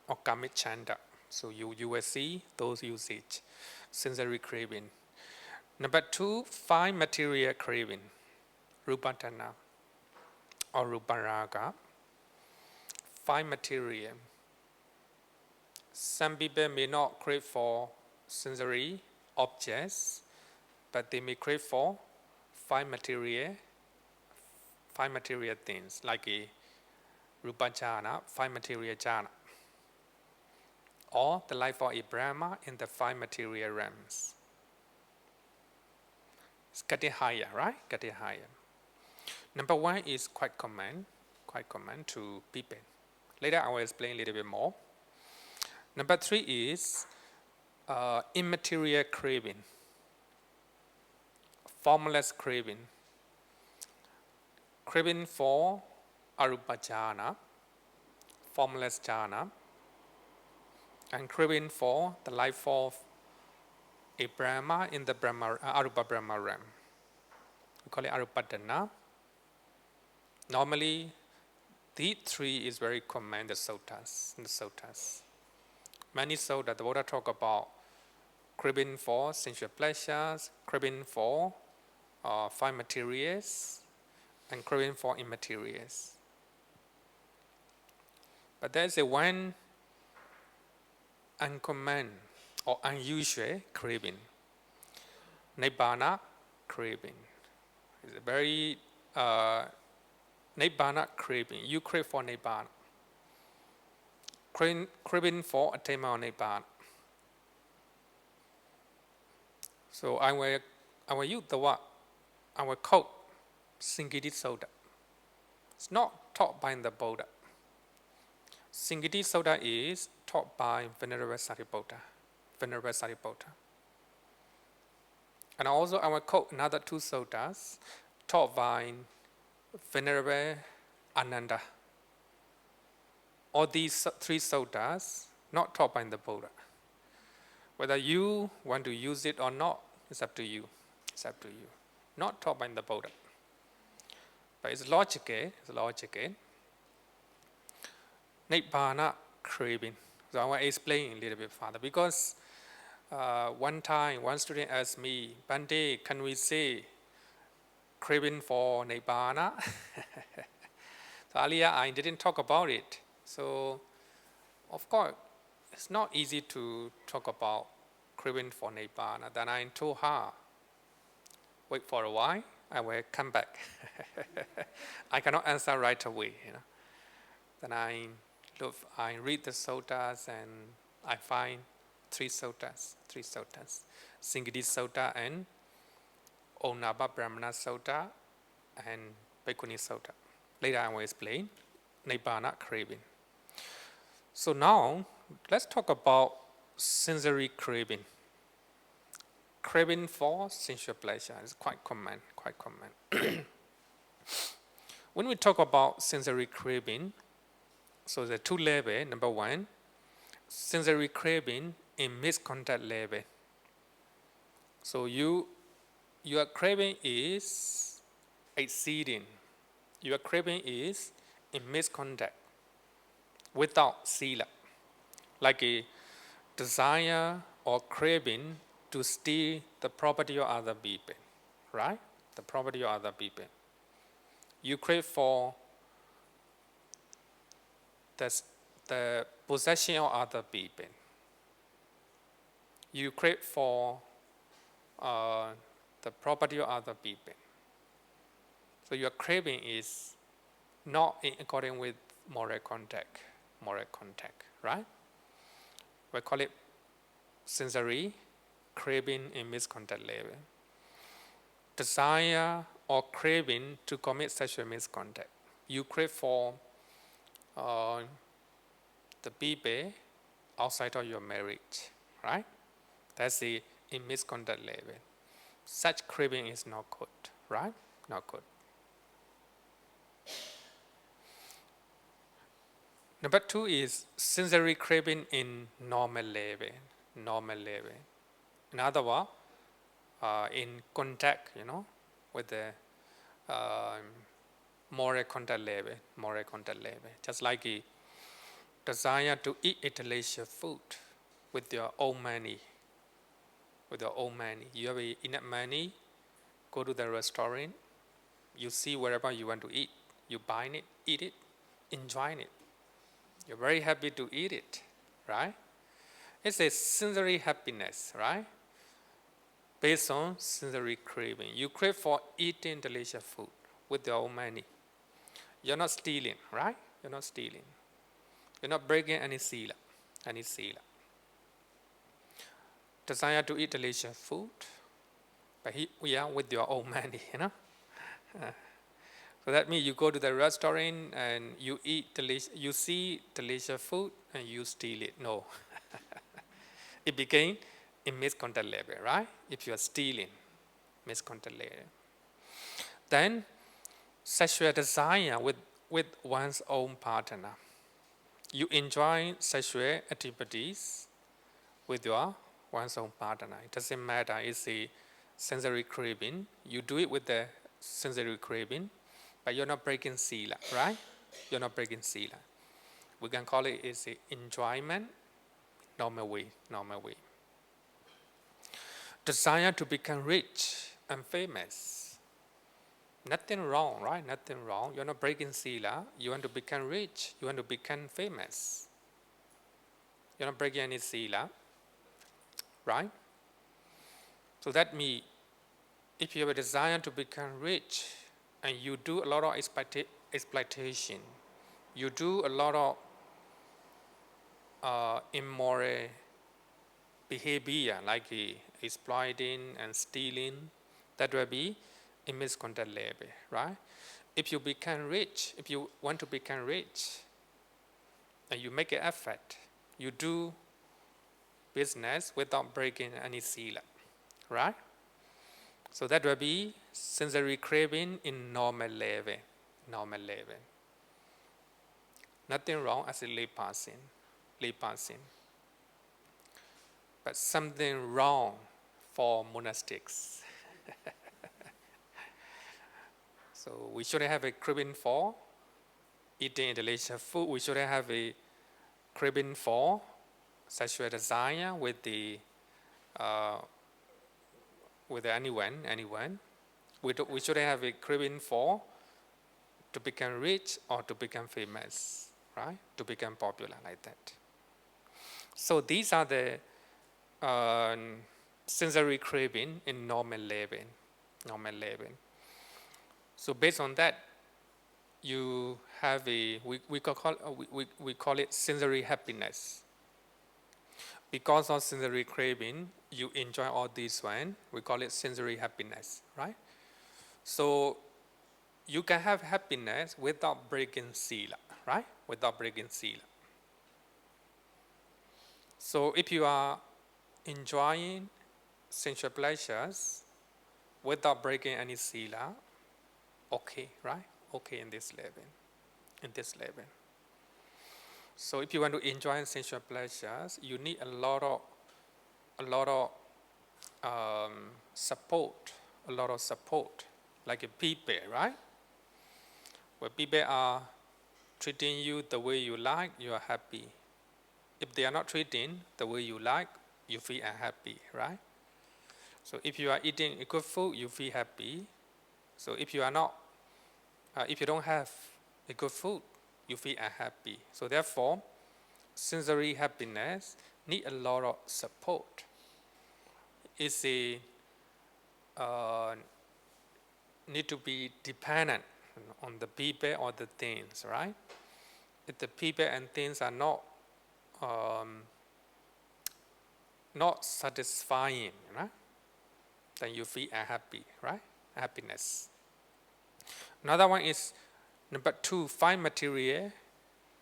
or kamichanda. So you will see those usage, sensory craving. Number two, fine material craving, rupatana or ruparaga. Fine material. Some people may not crave for sensory objects, but they may crave for fine material things like a rupa jhana, fine material jhana, or the life of a Brahma in the fine material realms. It's getting higher, right? Getting higher. Number one is quite common to people. Later I will explain a little bit more. Number three is immaterial craving, formless craving. Craving for arupa jhana, formless jhana, and craving for the life of a Brahma in the arupa Brahma realm. We call it arupadana. Normally, these three is very common in the suttas. Many suttas, the Buddha talk about craving for sensual pleasures, craving for fine materials, and craving for immaterials. But there's a one uncommon or unusual craving, nibbana craving. It's a very nibbana craving. You crave for nibbana. Craving for attainment of nibbana. So I will use the word, I will quote Singiti Sutta. It's not taught by the Buddha. Singiti Sutta is taught by Venerable Sariputta. And also I will quote another two suttas taught by Venerable Ananda. All these three suttas not taught by the Buddha. Whether you want to use it or not, it's up to you. Not taught by the Buddha. But it's logical. Nibbana craving. So I will explain a little bit further because one time one student asked me, Bante, can we say craving for Nibbana? So earlier I didn't talk about it. So of course it's not easy to talk about craving for Nibbana. Then I told her, wait for a while, I will come back. I cannot answer right away. Then I read the suttas and I find three suttas. Singiti Sutta and Onnaba Brahmana Sutta and Bhikkhuni Sutta. Later I will explain Nibbana craving. So now, let's talk about sensory craving. Craving for sensual pleasure is quite common, quite common. When we talk about sensory craving, so there are two levels. Number one, sensory craving in misconduct level. So your craving is exceeding. Your craving is in misconduct without sila, like a desire or craving to steal the property of other people, right? The property of other people. You crave for the possession of other people. You crave for the property of other people. So your craving is not in accordance with moral contact, right? We call it sensory craving in misconduct level. Desire or craving to commit sexual misconduct. You crave for the people outside of your marriage, right? That's the in misconduct level. Such craving is not good, right? Not good. Number two is sensory craving in normal level. Normal level. In other words, in contact, with the moral contact level. Moral contact level. Just like a desire to eat a delicious food with your own money. With your own money. You have enough money, go to the restaurant, you see wherever you want to eat, you buy it, eat it, enjoy it. You're very happy to eat it, right? It's a sensory happiness, right? Based on sensory craving. You crave for eating delicious food with your own money. You're not stealing, right? You're not stealing. You're not breaking any sila. Desire to eat delicious food, but with your own money, So that means you go to the restaurant and you you see delicious food and you steal it. No. It became a misconduct level, right? If you are stealing, misconduct level. Then sexual desire with one's own partner. You enjoy sexual activities with one's own partner. It doesn't matter, it's a sensory craving. You do it with the sensory craving, but you're not breaking sila, right? You're not breaking sila. We can call it is a enjoyment, normal way. Desire to become rich and famous. Nothing wrong, right? Nothing wrong. You're not breaking sila. You want to become rich. You want to become famous. You're not breaking any sila, right? So that means if you have a desire to become rich and you do a lot of exploitation, you do a lot of immoral behavior like exploiting and stealing, that will be a misconduct level, right? If you become rich, if you want to become rich, and you make an effort, you do business without breaking any sila, right? So that will be sensory craving in normal level. Nothing wrong as a lay person. But something wrong for monastics. So we shouldn't have a craving for eating delicious food. We shouldn't have a craving for sexual desire with anyone. We shouldn't have a craving for to become rich or to become famous, right? To become popular like that. So these are the sensory craving in normal level. So based on that, you have we call it sensory happiness. Because of sensory craving, you enjoy all these one. We call it sensory happiness, right? So you can have happiness without breaking sila, right? Without breaking sila. So if you are enjoying sensual pleasures without breaking any sila, okay, right? Okay in this level. In this level. So if you want to enjoy sensual pleasures, you need a lot of support, like a people, right? Where people are treating you the way you like, you are happy. If they are not treating the way you like, you feel unhappy, right? So if you are eating a good food, you feel happy. So if you are not, if you don't have a good food, you feel unhappy. So therefore, sensory happiness need a lot of support. It's a need to be dependent on the people or the things, right? If the people and things are not satisfying, right? Then you feel unhappy, right? Happiness. Another one is number 2, find material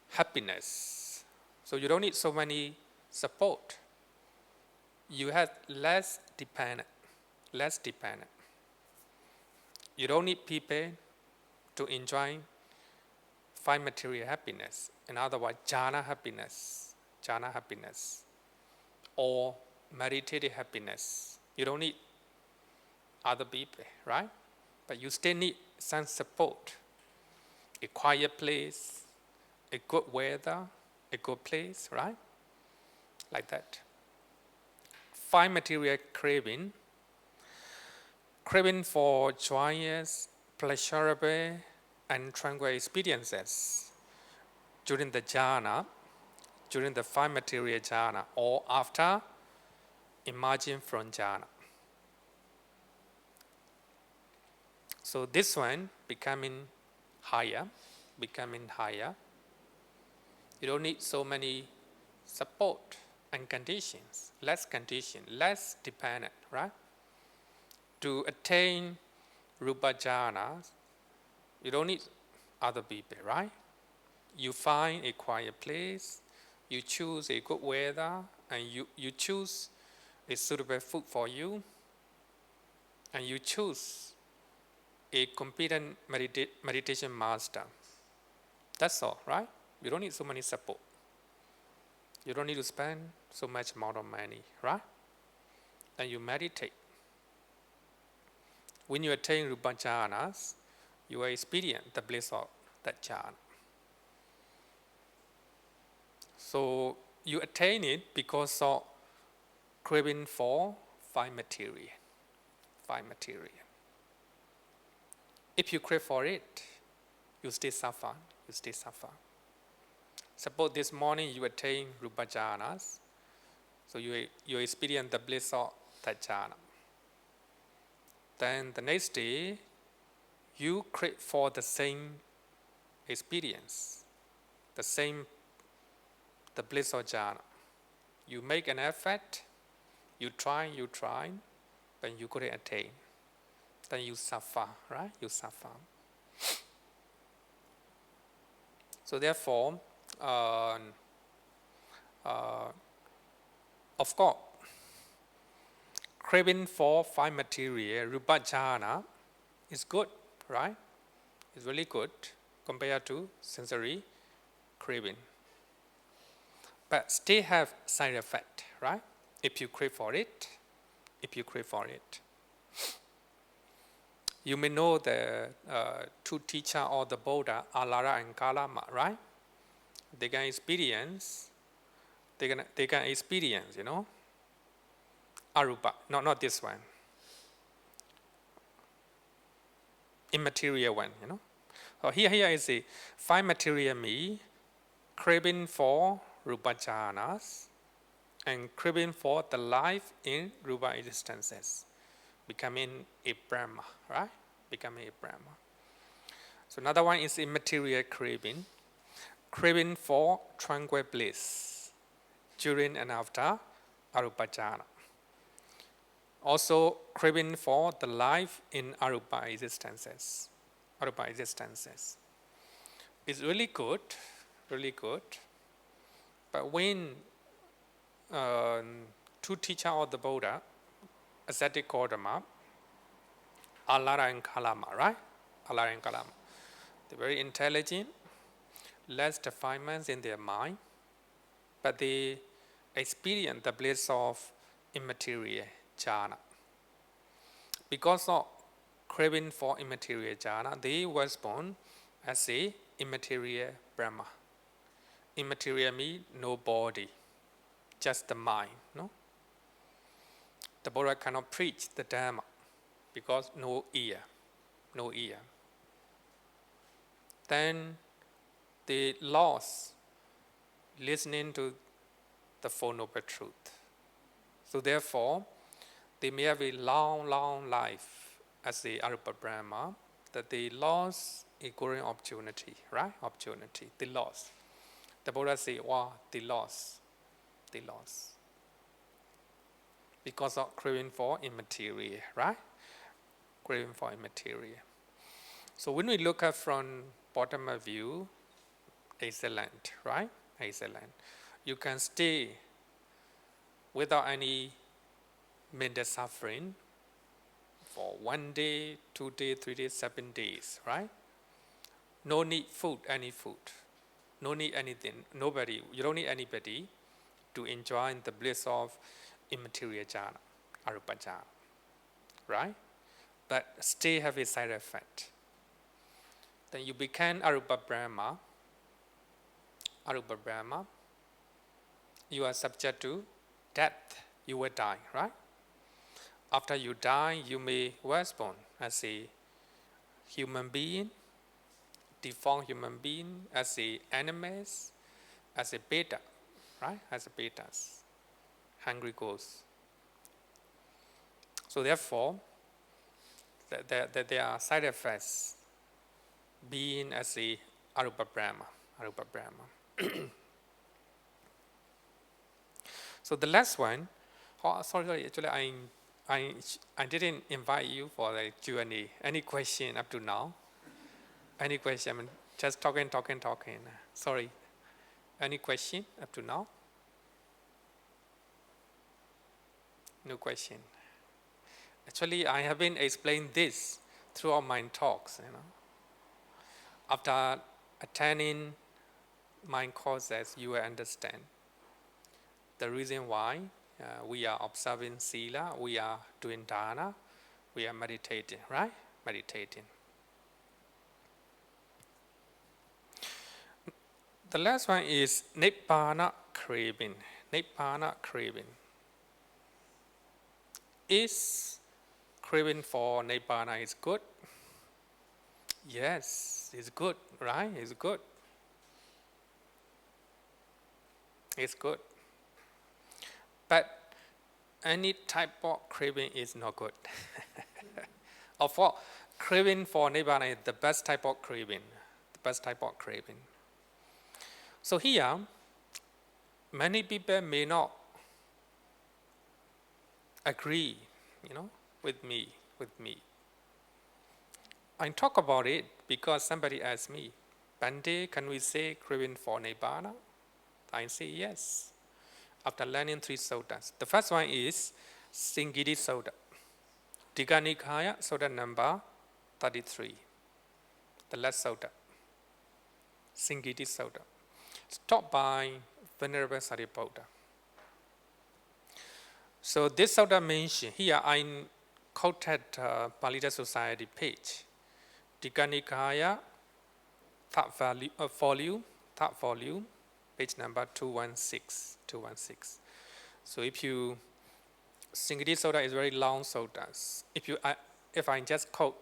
happiness. So you don't need so many support. You have less dependent. You don't need people to enjoy, find material happiness. In other words, jhana happiness, or meditative happiness. You don't need other people, right? But you still need some support. A quiet place, a good weather, a good place, right? Like that. Find material craving for joyous, pleasurable, and tranquil experiences during the jhana, during the five material jhana, or after emerging from jhana. So this one becoming higher. You don't need so many support and conditions, less dependent, right? To attain rupa jhana, you don't need other people, right? You find a quiet place, you choose a good weather, and you choose a suitable food for you, and you choose a competent meditation master. That's all, right? You don't need so many support. You don't need to spend so much amount of money, right? And you meditate. When you attain rupa jhanas, you will experience the bliss of that jhana. So you attain it because of craving for five material. If you crave for it, you still suffer. Suppose this morning you attain rupa jhanas, so you experience the bliss of that jhana. Then the next day, you crave for the same experience, the bliss of jhana. You make an effort, you try, but you couldn't attain. Then you suffer, right? You suffer. So therefore, of course, craving for five material, rupa jhana, is good, right? It's really good compared to sensory craving. But still have side effect, right? If you crave for it. You may know the two teachers of the Buddha, Alara and Kalama, right? They can experience, arupa, not this one, immaterial one, So here is a five material me, craving for rupa jhanas, and craving for the life in rupa existences, becoming a Brahma, right? So another one is immaterial craving for tranquil bliss during and after arupa jhana. Also craving for the life in arupa existences. It's really good. But when two teachers of the Buddha, ascetic Gautama, Alara and Kalama, right? Alara and Kalama. They're very intelligent, less defilements in their mind, but they experience the bliss of immaterial jhana. Because of craving for immaterial jhana, they were born as a immaterial Brahma. Immaterial means no body, just the mind. No? The Buddha cannot preach the Dharma because no ear, no ear. Then they lost listening to the Four Noble Truth. So therefore, they may have a long, long life as a Arupa Brahma, that they lost a golden opportunity, right? Opportunity, they lost. The Buddha said, wow, they lost. They lost. Because of craving for immaterial, right? Craving for immaterial. So when we look at from bottom of view, excellent, right? Excellent. You can stay without any mental suffering for 1 day, 2 days, 3 days, 7 days, right? No need food, any food. No need anything, nobody, you don't need anybody to enjoy the bliss of immaterial jhana, arupa jhana, right? But still have a side effect. Then you become Arupa Brahma. Arupa Brahma, you are subject to death. You will die, right? After you die, you may was born as a human being, deformed human being, as a animals, as a beta, right? As a betas, hungry ghosts. So therefore, there are side effects being as a Arupa Brahma. Arupa Brahma. So the last one, sorry, actually I didn't invite you for the Q&A. Any question up to now? Any question? I mean, just talking. Sorry. Any question up to now? No question. Actually, I have been explaining this throughout my talks. After attending my courses, you will understand the reason why we are observing Sila, we are doing Dana, we are meditating, right? Meditating. The last one is Nibbana craving. Nibbana craving. Is craving for Nibbana is good? Yes, it's good, right? It's good. It's good. But any type of craving is not good. Of course, craving for Nibbana is the best type of craving. The best type of craving. So here, many people may not agree, with me. I talk about it because somebody asked me, Bande, can we say craving for Nibbana? I say yes. After learning 3 suttas. The first one is Singiti Sutta. Digha Nikaya, Sutta number 33. The last sutta. Singiti Sutta. It's taught by Venerable Sariputta. So this sutta mentioned, here I quoted Palita Society page. Digha Nikaya, third volume, page number 216. So if you, Singiti Sutta is very long suttas. If I just quote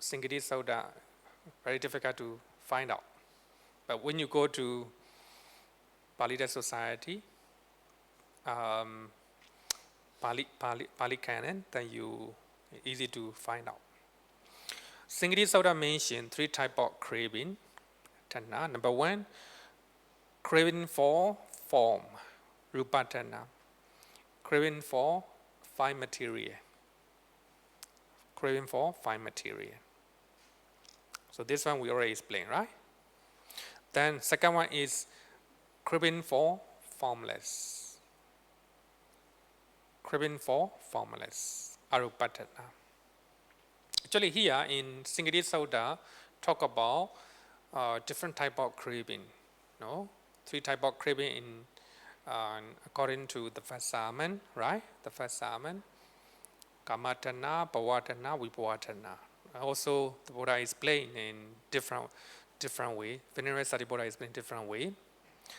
Singiti Sutta, very difficult to find out. But when you go to Palita Society, Pali Canon, then you easy to find out. Singiti Sutta mentioned 3 types of craving. Tanna. Number 1, craving for form, rupa tanna. Craving for fine material. Craving for fine material. So this one we already explained, right? Then second one is craving for formless. Craving for formless. Arupatana. Actually here in Singati Sutta talk about different type of craving. No? 3 type of craving in according to the first sermon, right? The first sermon. Kamatana, Bhavatana, Vibhavatana. Also, the Buddha explained in different way. Venerable Sariputta explained different way.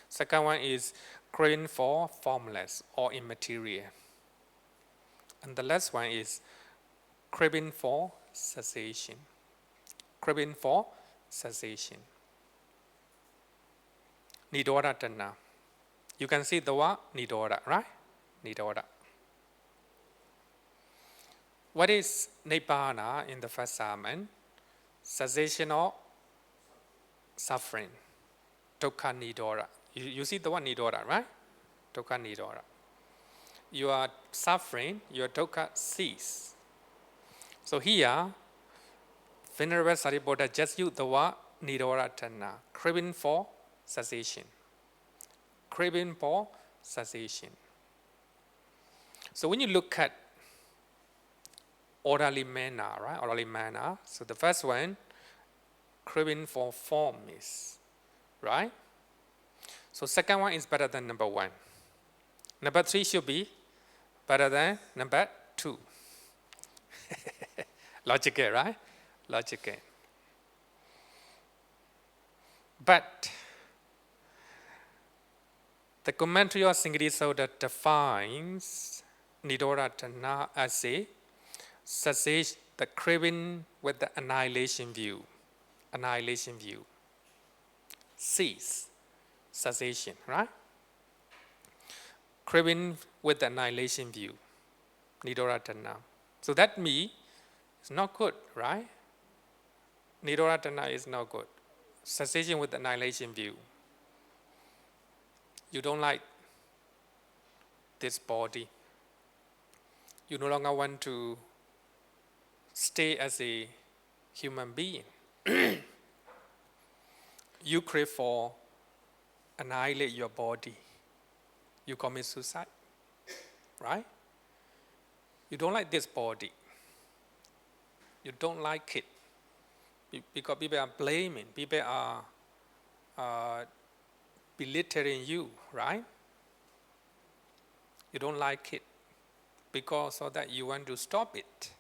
Second one is craving for formless or immaterial. And the last one is craving for cessation. Craving for cessation. Nidoratana. You can see the word Nidora, right? Nidora. What is Nibbana in the first sermon? Cessation of suffering. Dukkha Nidora. You see the word Nidora, right? Dukkha Nidora. You are suffering, your dukkha cease. So here, Venerable Sariputta just used the word Nidoratana, craving for cessation. Craving for cessation. So when you look at orderly manner, right? Orderly manner. So the first one, craving for form is, right? So second one is better than number 1. Number 3 should be better than number 2. Logical, right? Logical. But the commentary of Singati Sutta defines Nidoratana as a cessation, the craving with the annihilation view. Annihilation view. Cease. Cessation, right? Craving with the annihilation view. Nidoratana. So that means it's not good, right? Nidoratana is not good. Cessation with the annihilation view. You don't like this body. You no longer want to stay as a human being. You crave for annihilate your body. You commit suicide, right? You don't like this body. You don't like it. Because people are blaming, people are belittling you, right? You don't like it. Because of that, you want to stop it.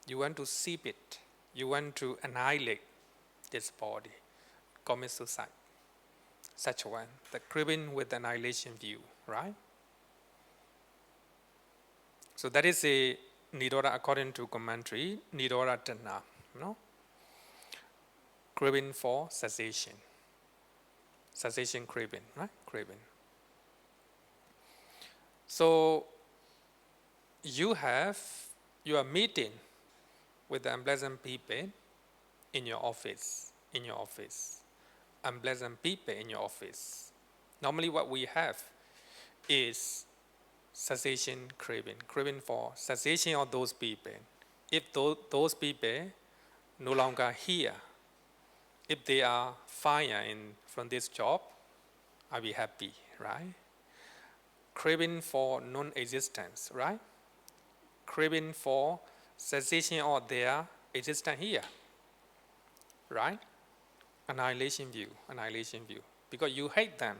You want to seize it. You want to annihilate this body. Commit suicide. Such one, the craving with annihilation view, right? So that is a Nidora according to commentary, Nidoratana, no? Craving for cessation. Cessation craving, right? Craving. So you are meeting with the unpleasant people in your office. Unpleasant people in your office. Normally what we have is cessation craving for cessation of those people. If those people no longer here, if they are fired from this job, I'll be happy, right? Craving for non-existence, right? Craving for cessation of their existence here, right? Annihilation view. Because you hate them.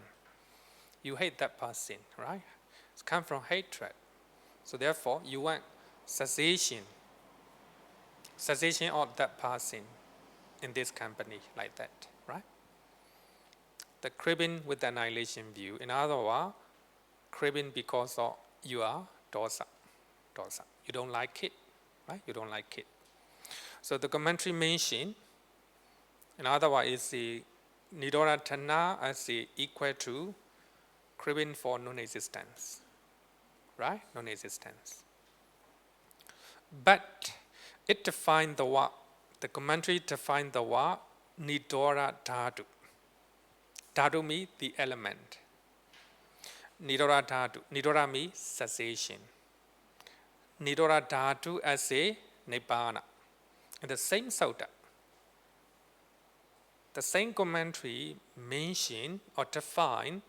You hate that person, right? It's come from hatred. So therefore, you want cessation of that person in this company like that, right? The craving with the annihilation view. In other words, craving because of your dosa. You don't like it, right? You don't like it. So the commentary mentioned, in other words, is the Nidoratana as equal to craving for non-existence, right? Non-existence. But it defined the word, the commentary defined the word Nidora Dhatu. Dhatu means the element. Nidora Dhatu. Nidora means cessation. Nidora Dhatu as a Nibbana. In the same sutta, the same commentary mentioned or defined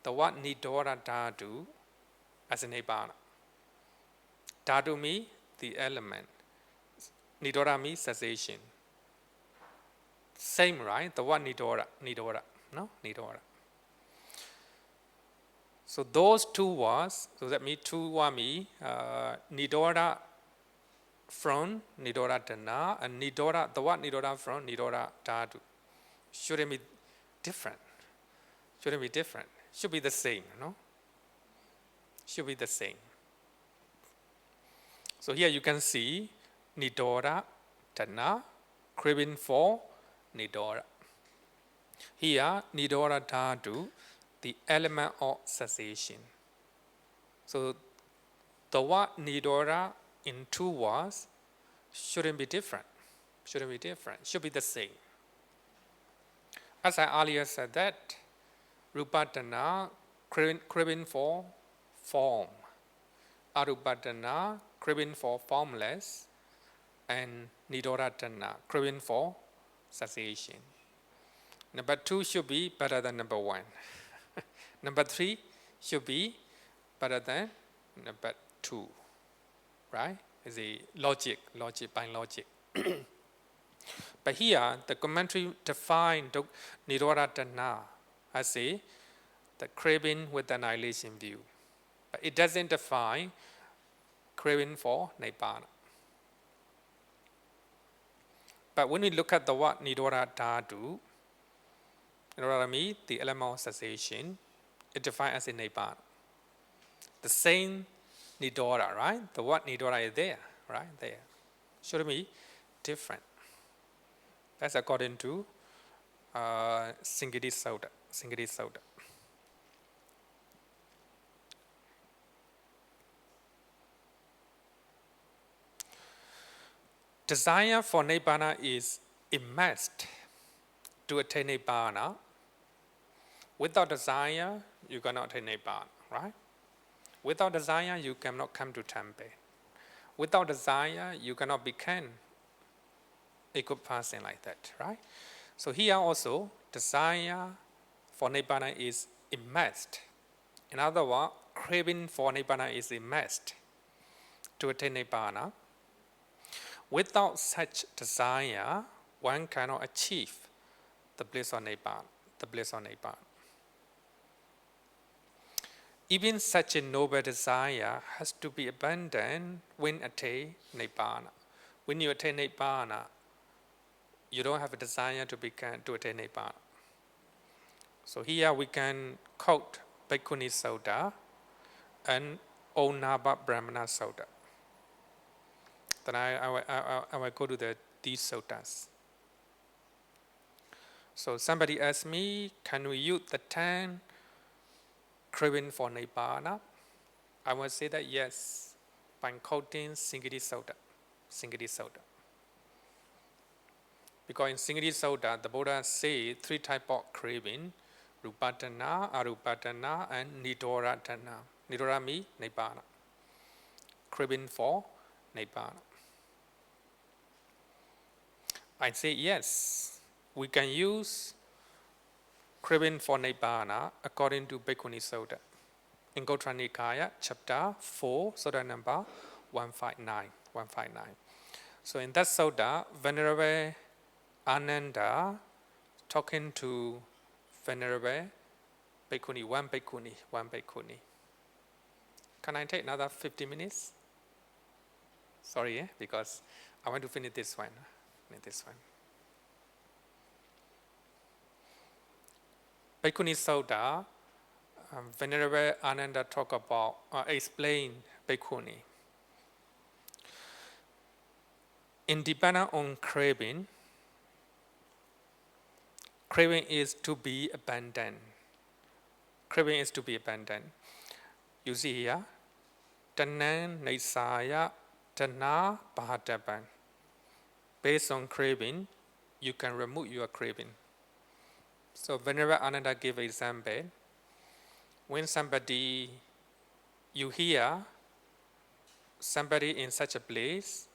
the word Nidora Dhatu as a Nibbana. Dhatu means the element. Nidora means cessation. Same, right? The word nidora. No? Nidora. So those two words, so that means two words mean nidora from nidora dana and nidora, the word nidora from nidora dhatu. Shouldn't be different. Shouldn't be different. Should be the same, no? Should be the same. So here you can see nidora dana, craving for nidora. Here, nidora dhatu, the element of cessation. So the word nidora in two words shouldn't be different. Shouldn't be different. Should be the same. As I earlier said that, rupatana, craving for form. Arupatana, craving for formless. And nidoratana, craving for cessation. Number 2 should be better than number 1. Number 3 should be better than number 2. Right? It's a logic by logic. But here, the commentary defined nidoratana as the craving with annihilation view. But it doesn't define craving for nibbana. But when we look at the word nidora dhatu, nidora means the element of cessation, it defined as a nibbana. The same nidora, right? The word nidora is there, right? There. Should be different. That's according to Singiti Sutta. Desire for nibbana is immersed to attain nibbana. Without desire, you cannot attain nibbana, right? Without desire, you cannot come to temple. Without desire, you cannot become a good person like that, right? So here also, desire for nibbana is immersed. In other words, craving for nibbana is immersed to attain nibbana. Without such desire, one cannot achieve the bliss of nibbana. Even such a noble desire has to be abandoned when attain nibbana. When you attain nibbana, you don't have a desire to attain nibbana. So here we can quote Bhikkhuni Sutta and Onnaba Brahmana Sutta. Then I will go to these suttas. So somebody asked me, can we use the 10 craving for nibbana? I will say that yes, by quoting Singiti Sutta. Because in Singiti Sutta, the Buddha says 3 types of craving: rupatana, arupatana, and nidoratana. Nidora means nibbana. Craving for nibbana. I say yes, we can use craving for nibbana according to Bhikkhuni Sutta. In Gotra Nikaya, chapter 4, Sutta number 159. So in that Sutta, Venerable Ananda talking to Venerable Bhikkhuni, one Bhikkhuni. Can I take another 50 minutes? Sorry, because I want to finish this one. Bhikkhuni Sutta, Venerable Ananda talk about, explain Bhikkhuni. Independent on craving is to be abandoned. You see here, Tanan Naisaya Tana Bahatapan. Based on craving, you can remove your craving. So Venerable Ananda gave an example. When you hear somebody in such a place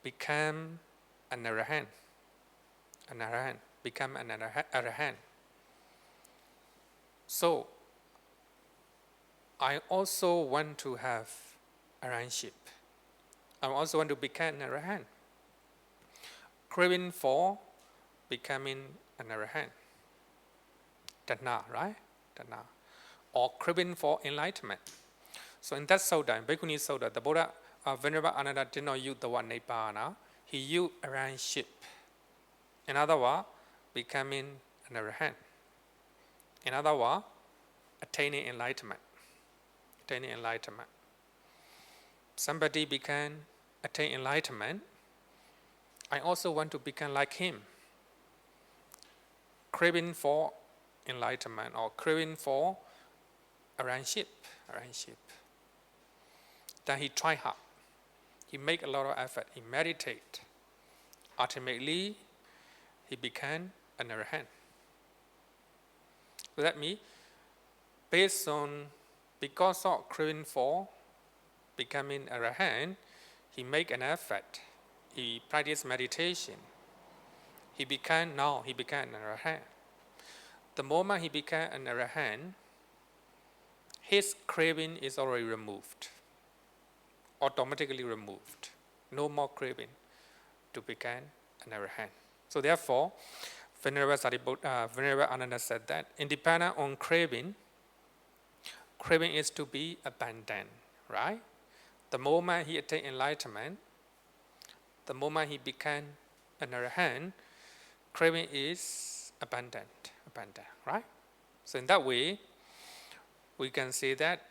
become an arahant. So I also want to have arahantship. I also want to become an arahant. Craving for becoming an arahant. Tanha, right? Tanha. Or craving for enlightenment. So in that Sutta, in Bhikkhuni Sutta, the Buddha, Venerable Ananda did not use the word Nibbana. He used arahantship. In other words, becoming an arahant. In other words, attaining enlightenment. Attaining enlightenment. Somebody attain enlightenment. I also want to become like him. Craving for enlightenment or craving for arahantship. Then he try hard. He make a lot of effort. He meditate. Ultimately, he became an arahant. So that means, because of craving for becoming arahant, he make an effort. He practice meditation. He became an arahant. The moment he became an arahant, his craving is already removed, automatically removed. No more craving to become an arahant. So therefore, Venerable Ananda said that independent on craving is to be abandoned, right? The moment he attained enlightenment, the moment he became an arahant, craving is abandoned, right? So in that way, we can say that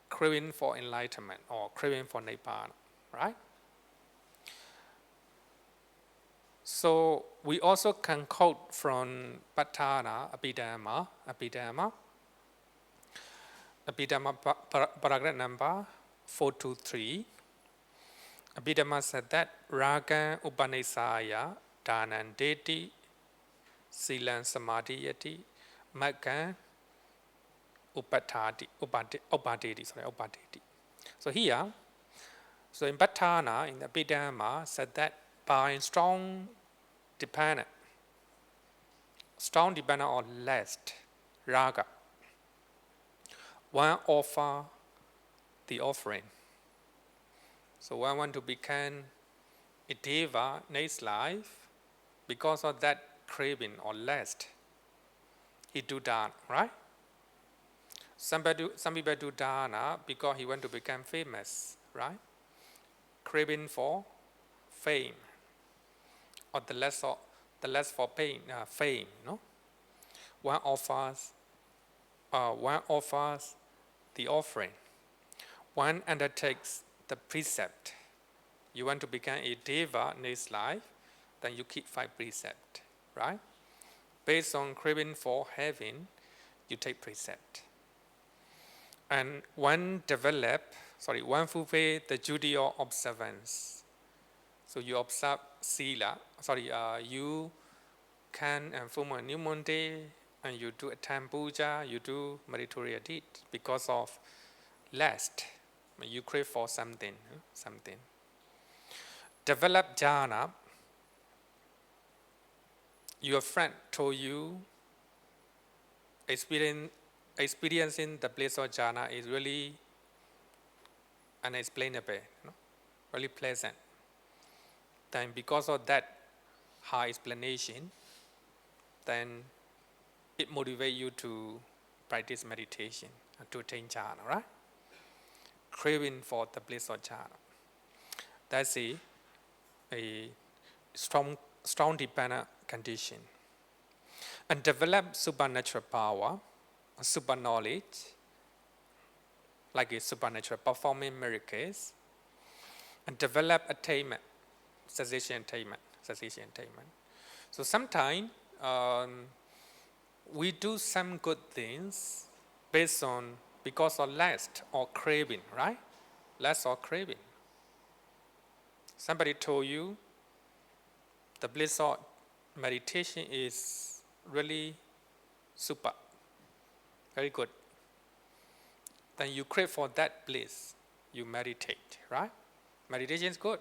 craving for enlightenment or craving for Nibbana, right? So we also can quote from Patthana Abhidhamma, paragraph number 423. Abhidhamma said that Ragan Upanisaya Dhanan Deti Silan Samadhiyati Maggan Upadeti. So here, in Patthana, in the Abhidhamma, said that by strong dependent or lust, raga, one offer the offering. So one want to become a deva next life, because of that craving or lust, he do dana, right? Some people do dana because he want to become famous, right? Craving for fame, or the less for pain, fame, no? One offers the offering. One undertakes the precept. You want to become a deva next life, then you keep 5 precepts, right? Based on craving for heaven, you take precept. And one fulfill the duty of observance. So you observe sila, you can and form a new moon day, and you do a time puja, you do meritorious deed because of lust. You crave for something. Develop jhana. Your friend told you experiencing the bliss of jhana is really unexplainable, really pleasant. Then because of that high explanation, then it motivates you to practice meditation and to attain jhana, right? Craving for the bliss of jhana. That's a strong dependent condition. And develop supernatural power, super knowledge, like a supernatural performing miracles, and develop attainment, cessation attainment. So sometimes we do some good things because of lust or craving, right? Lust or craving. Somebody told you the bliss of meditation is really super, very good. Then you crave for that bliss, you meditate, right? Meditation is good.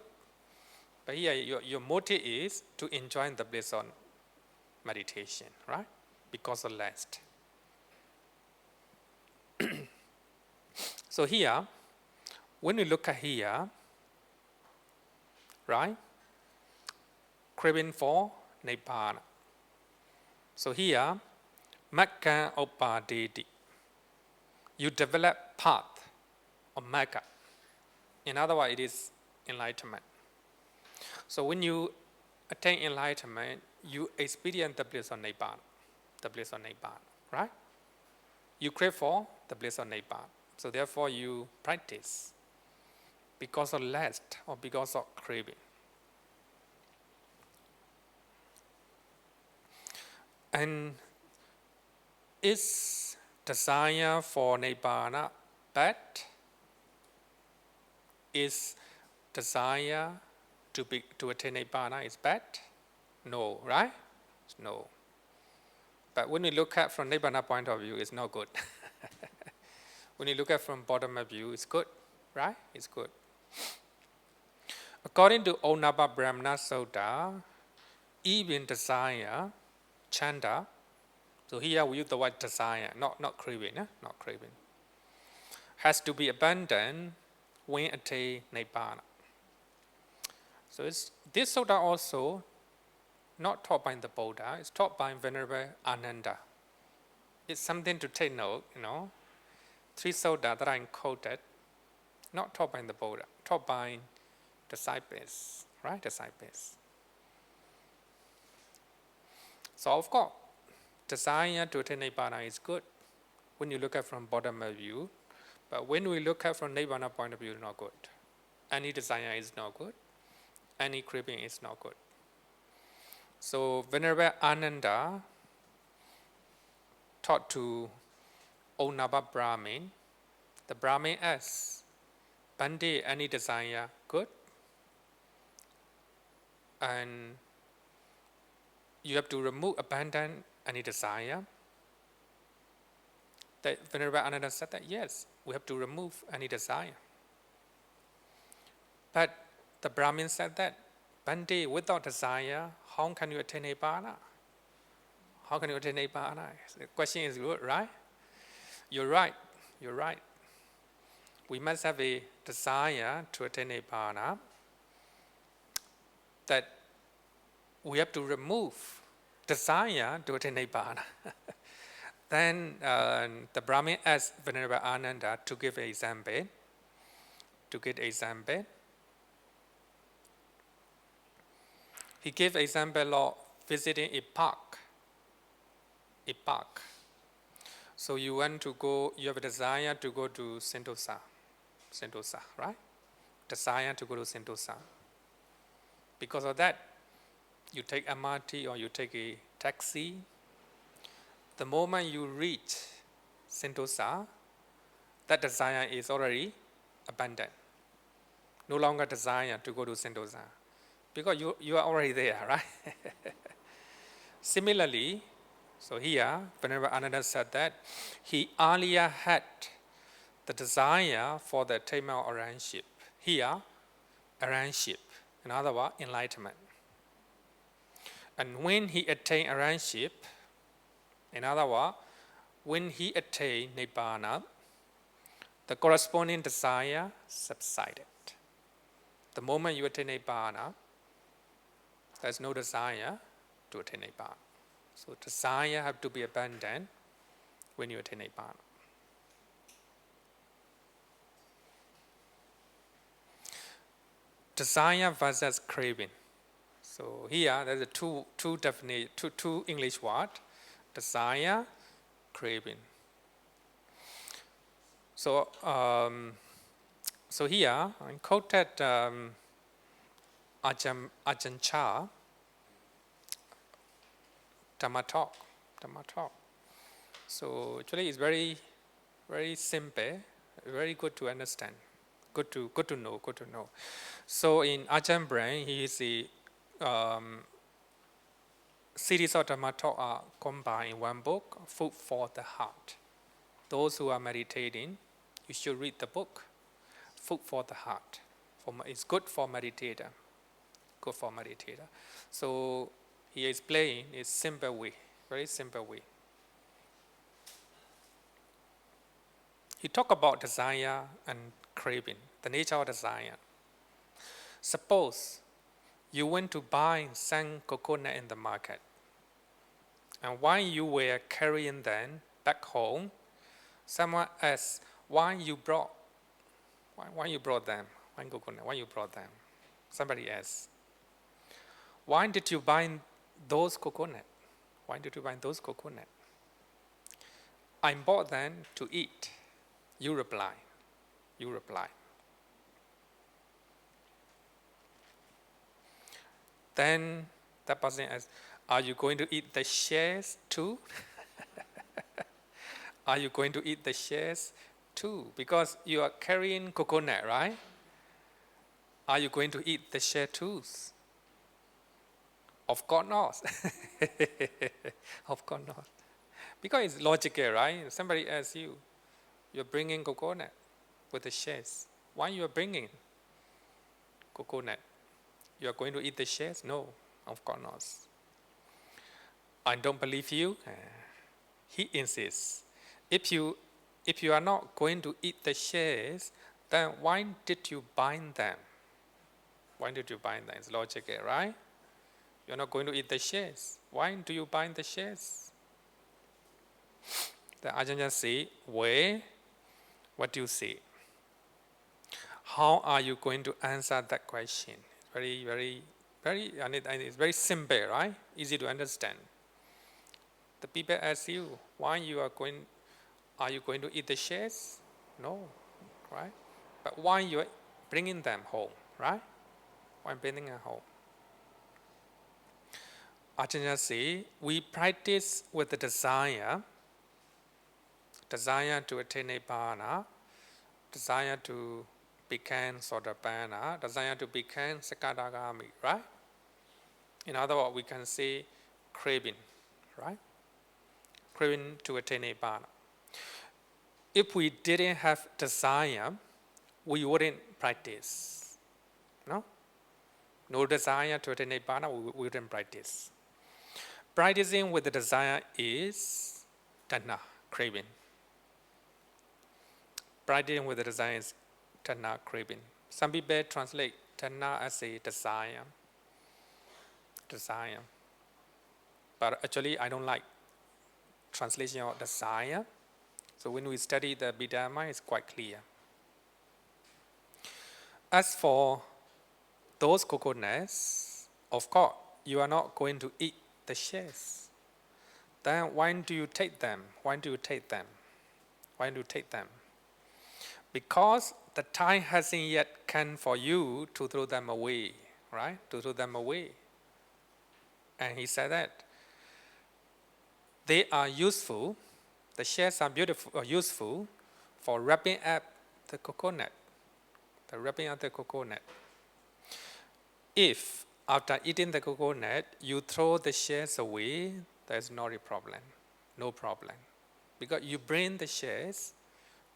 But here your motive is to enjoy the bliss of meditation, right? Because of lust. So here, when we look at here, right? Craving for Nibbana. So here, Magga Upadeti. You develop path of Magga. In other words, it is enlightenment. So when you attain enlightenment, you experience the bliss of Nibbana. The bliss of Nibbana, right? You crave for the bliss of Nibbana. So therefore you practice because of lust or because of craving. And is desire for Nibbana bad? Is desire to attain Nibbana is bad? No, right? No. But when we look at from Nibbana point of view, it's not good. When you look at from bottom of view, it's good, right? It's good. According to Onnapa Brahmana Sutta, even desire, chanda, so here we use the word desire, not craving, not craving, has to be abandoned when attain Nibbana. So this sutta also not taught by the Buddha, it's taught by Venerable Ananda. It's something to take note, 3 sutta that I quoted, not taught by the Buddha, taught by disciples, right? Disciples. So of course, desire to attain Nibbana is good when you look at from bottom of view, but when we look at from Nibbana point of view, it's not good. Any desire is not good. Any craving is not good. So Venerable Ananda taught to Onnapa Brahmin, the Brahmin asks, Bhante, any desire good? And you have to abandon any desire. That Venerable Ananda said that, yes, we have to remove any desire. But the Brahmin said that, Bhante, without desire, how can you attain Nibbana? How can you attain Nibbana? The question is good, right? You're right. We must have a desire to attain Nibbana, that we have to remove desire to attain Nibbana. Then the Brahmin asked Venerable Ananda to give an example. He gave example of visiting a park. So you have a desire to go to Sentosa, right? Desire to go to Sentosa. Because of that, you take MRT or you take a taxi. The moment you reach Sentosa, that desire is already abandoned. No longer desire to go to Sentosa, because you are already there, right? Similarly, so here, Venerable Ananda said that he earlier had the desire for the attainment of attainship. Here, attainship, in other words, enlightenment. And when he attained attainship, in other words, when he attained Nibbana, the corresponding desire subsided. The moment you attain Nibbana, there's no desire to attain Nibbana. So desire have to be abandoned when you attain Nibbana. Desire versus craving. So here there's two English words: desire, craving. So here I quoted Ajahn Chah Dhamma talk. So actually it's very, very simple, very good to understand, good to know. So in Ajahn Brain, he is a series of Dhamma talk are combined in one book, Food for the Heart. Those who are meditating, you should read the book, Food for the Heart. It's good for meditator. So he explained in a simple way, very simple way. He talked about desire and craving, the nature of desire. Suppose You went to buy some coconut in the market. And while you were carrying them back home, someone asked, why you brought them? Why coconut? Why you brought them? Somebody asked, why did you buy those coconut? Why did you buy those coconut? I bought them to eat. You reply. You reply. Then that person asks, are you going to eat the shares too? Are you going to eat the shares too? Because you are carrying coconut, right? Are you going to eat the share too? Of course not. Of course not. Because it's logical, right? Somebody asks you, you're bringing coconut with the shares. Why you are bringing coconut? You are going to eat the shares? No, of course not. I don't believe you. He insists. If you are not going to eat the shares, then why did you bind them? Why did you bind them? It's logical, right? You're not going to eat the shares. Why do you bind the shares? The Ajahn say, where? What do you say? How are you going to answer that question? And it's very simple, right? Easy to understand. The people ask you, why are you going to eat the shares? No, right? But why you are bringing them home, right? Why bringing them home? Ajahn say, we practice with the desire to attain Nibbana, desire to become Sotapanna, desire to become Sakadagami, right? In other words, we can say craving, right? Craving to attain Nibbana. If we didn't have desire, we wouldn't practice. No desire to attain Nibbana, we wouldn't practice. Practicing with the desire is tanha, craving. Practicing with the desire is tanha, craving. Some people translate tanha as a desire. But actually, I don't like translation of desire. So when we study the Abhidhamma, it's quite clear. As for those coconuts, of course, you are not going to eat the shares. Then why do you take them? Why do you take them? Why do you take them? Because the time hasn't yet come for you to throw them away, right? To throw them away. And he said that they are useful, the shares are useful for wrapping up the coconut. If after eating the coconut, you throw the shares away, there's not a problem. No problem. Because you bring the shares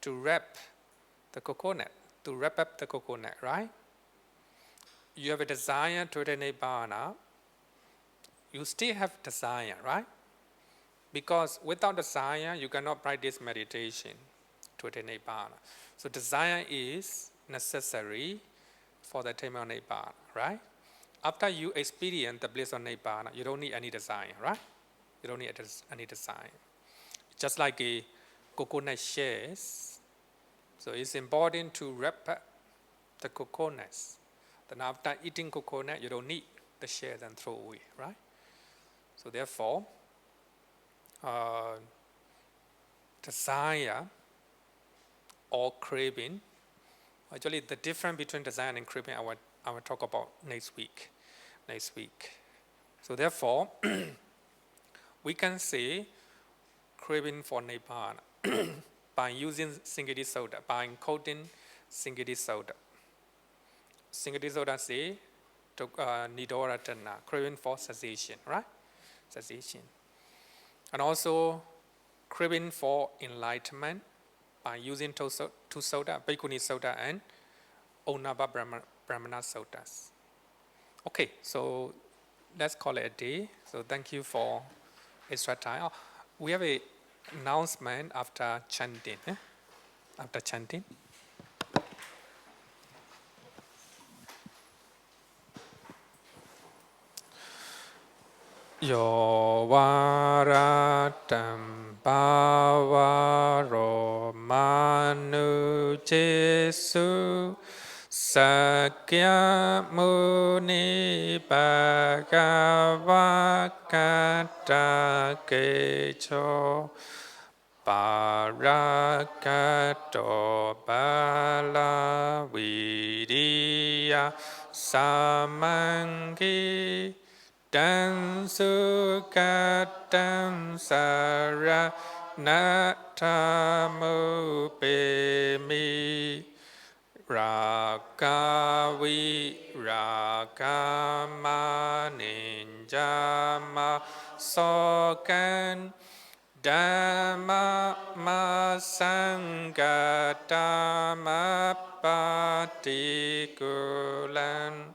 to wrap the coconut, to wrap up the coconut, right? You have a desire to attain Nibbana, you still have desire, right? Because without desire, you cannot practice meditation to attain Nibbana. So desire is necessary for the attainment of Nibbana, right? After you experience the bliss of Nibbana, you don't need any desire, right? You don't need any desire. Just like a coconut shares, so it's important to wrap up the coconuts. Then after eating coconut, you don't need the shares and throw away, right? So therefore, desire or craving, actually the difference between desire and craving, I will talk about next week. So therefore, we can say craving for Nibbana by using Singati Sutta, by quoting Singati Sutta. Singati Sutta say, Nidoratana, craving for cessation, right? Cessation. And also craving for enlightenment by using two sutta, Bhikkhuni Sutta and Onnabha Brahmana Suttas. Okay, so let's call it a day. So thank you for extra time. Oh, we have an announcement after chanting. After chanting. Yo varatam bhavaro manu jesu sakya muni bhagavakata kecho parakato bala viriya samangi dan sukatam saranatamu pemi ragavi ragamaninjama sokan Dhamma masanggatama patikulan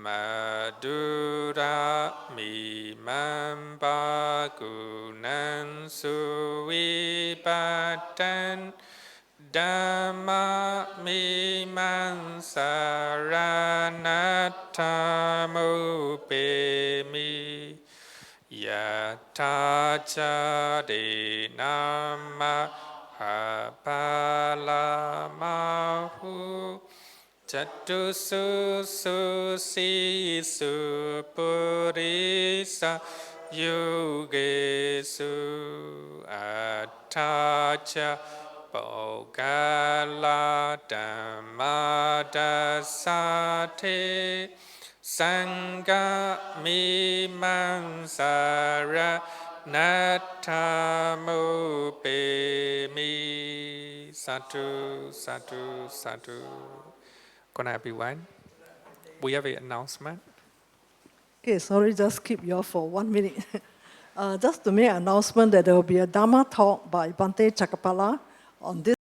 Madura mimambagunan suwipatan Dhamma mimansaranatamu pemi Yatacha de nama hapalamahu Chatusu susi supurisa yugesu Atacha Pogala Dhammadasate Sangha mimansara natamu pemi. Satu, satu, satu. Good night, everyone. We have an announcement. Okay, sorry, just keep you for 1 minute. Just to make an announcement that there will be a Dharma talk by Bhante Chakapala on this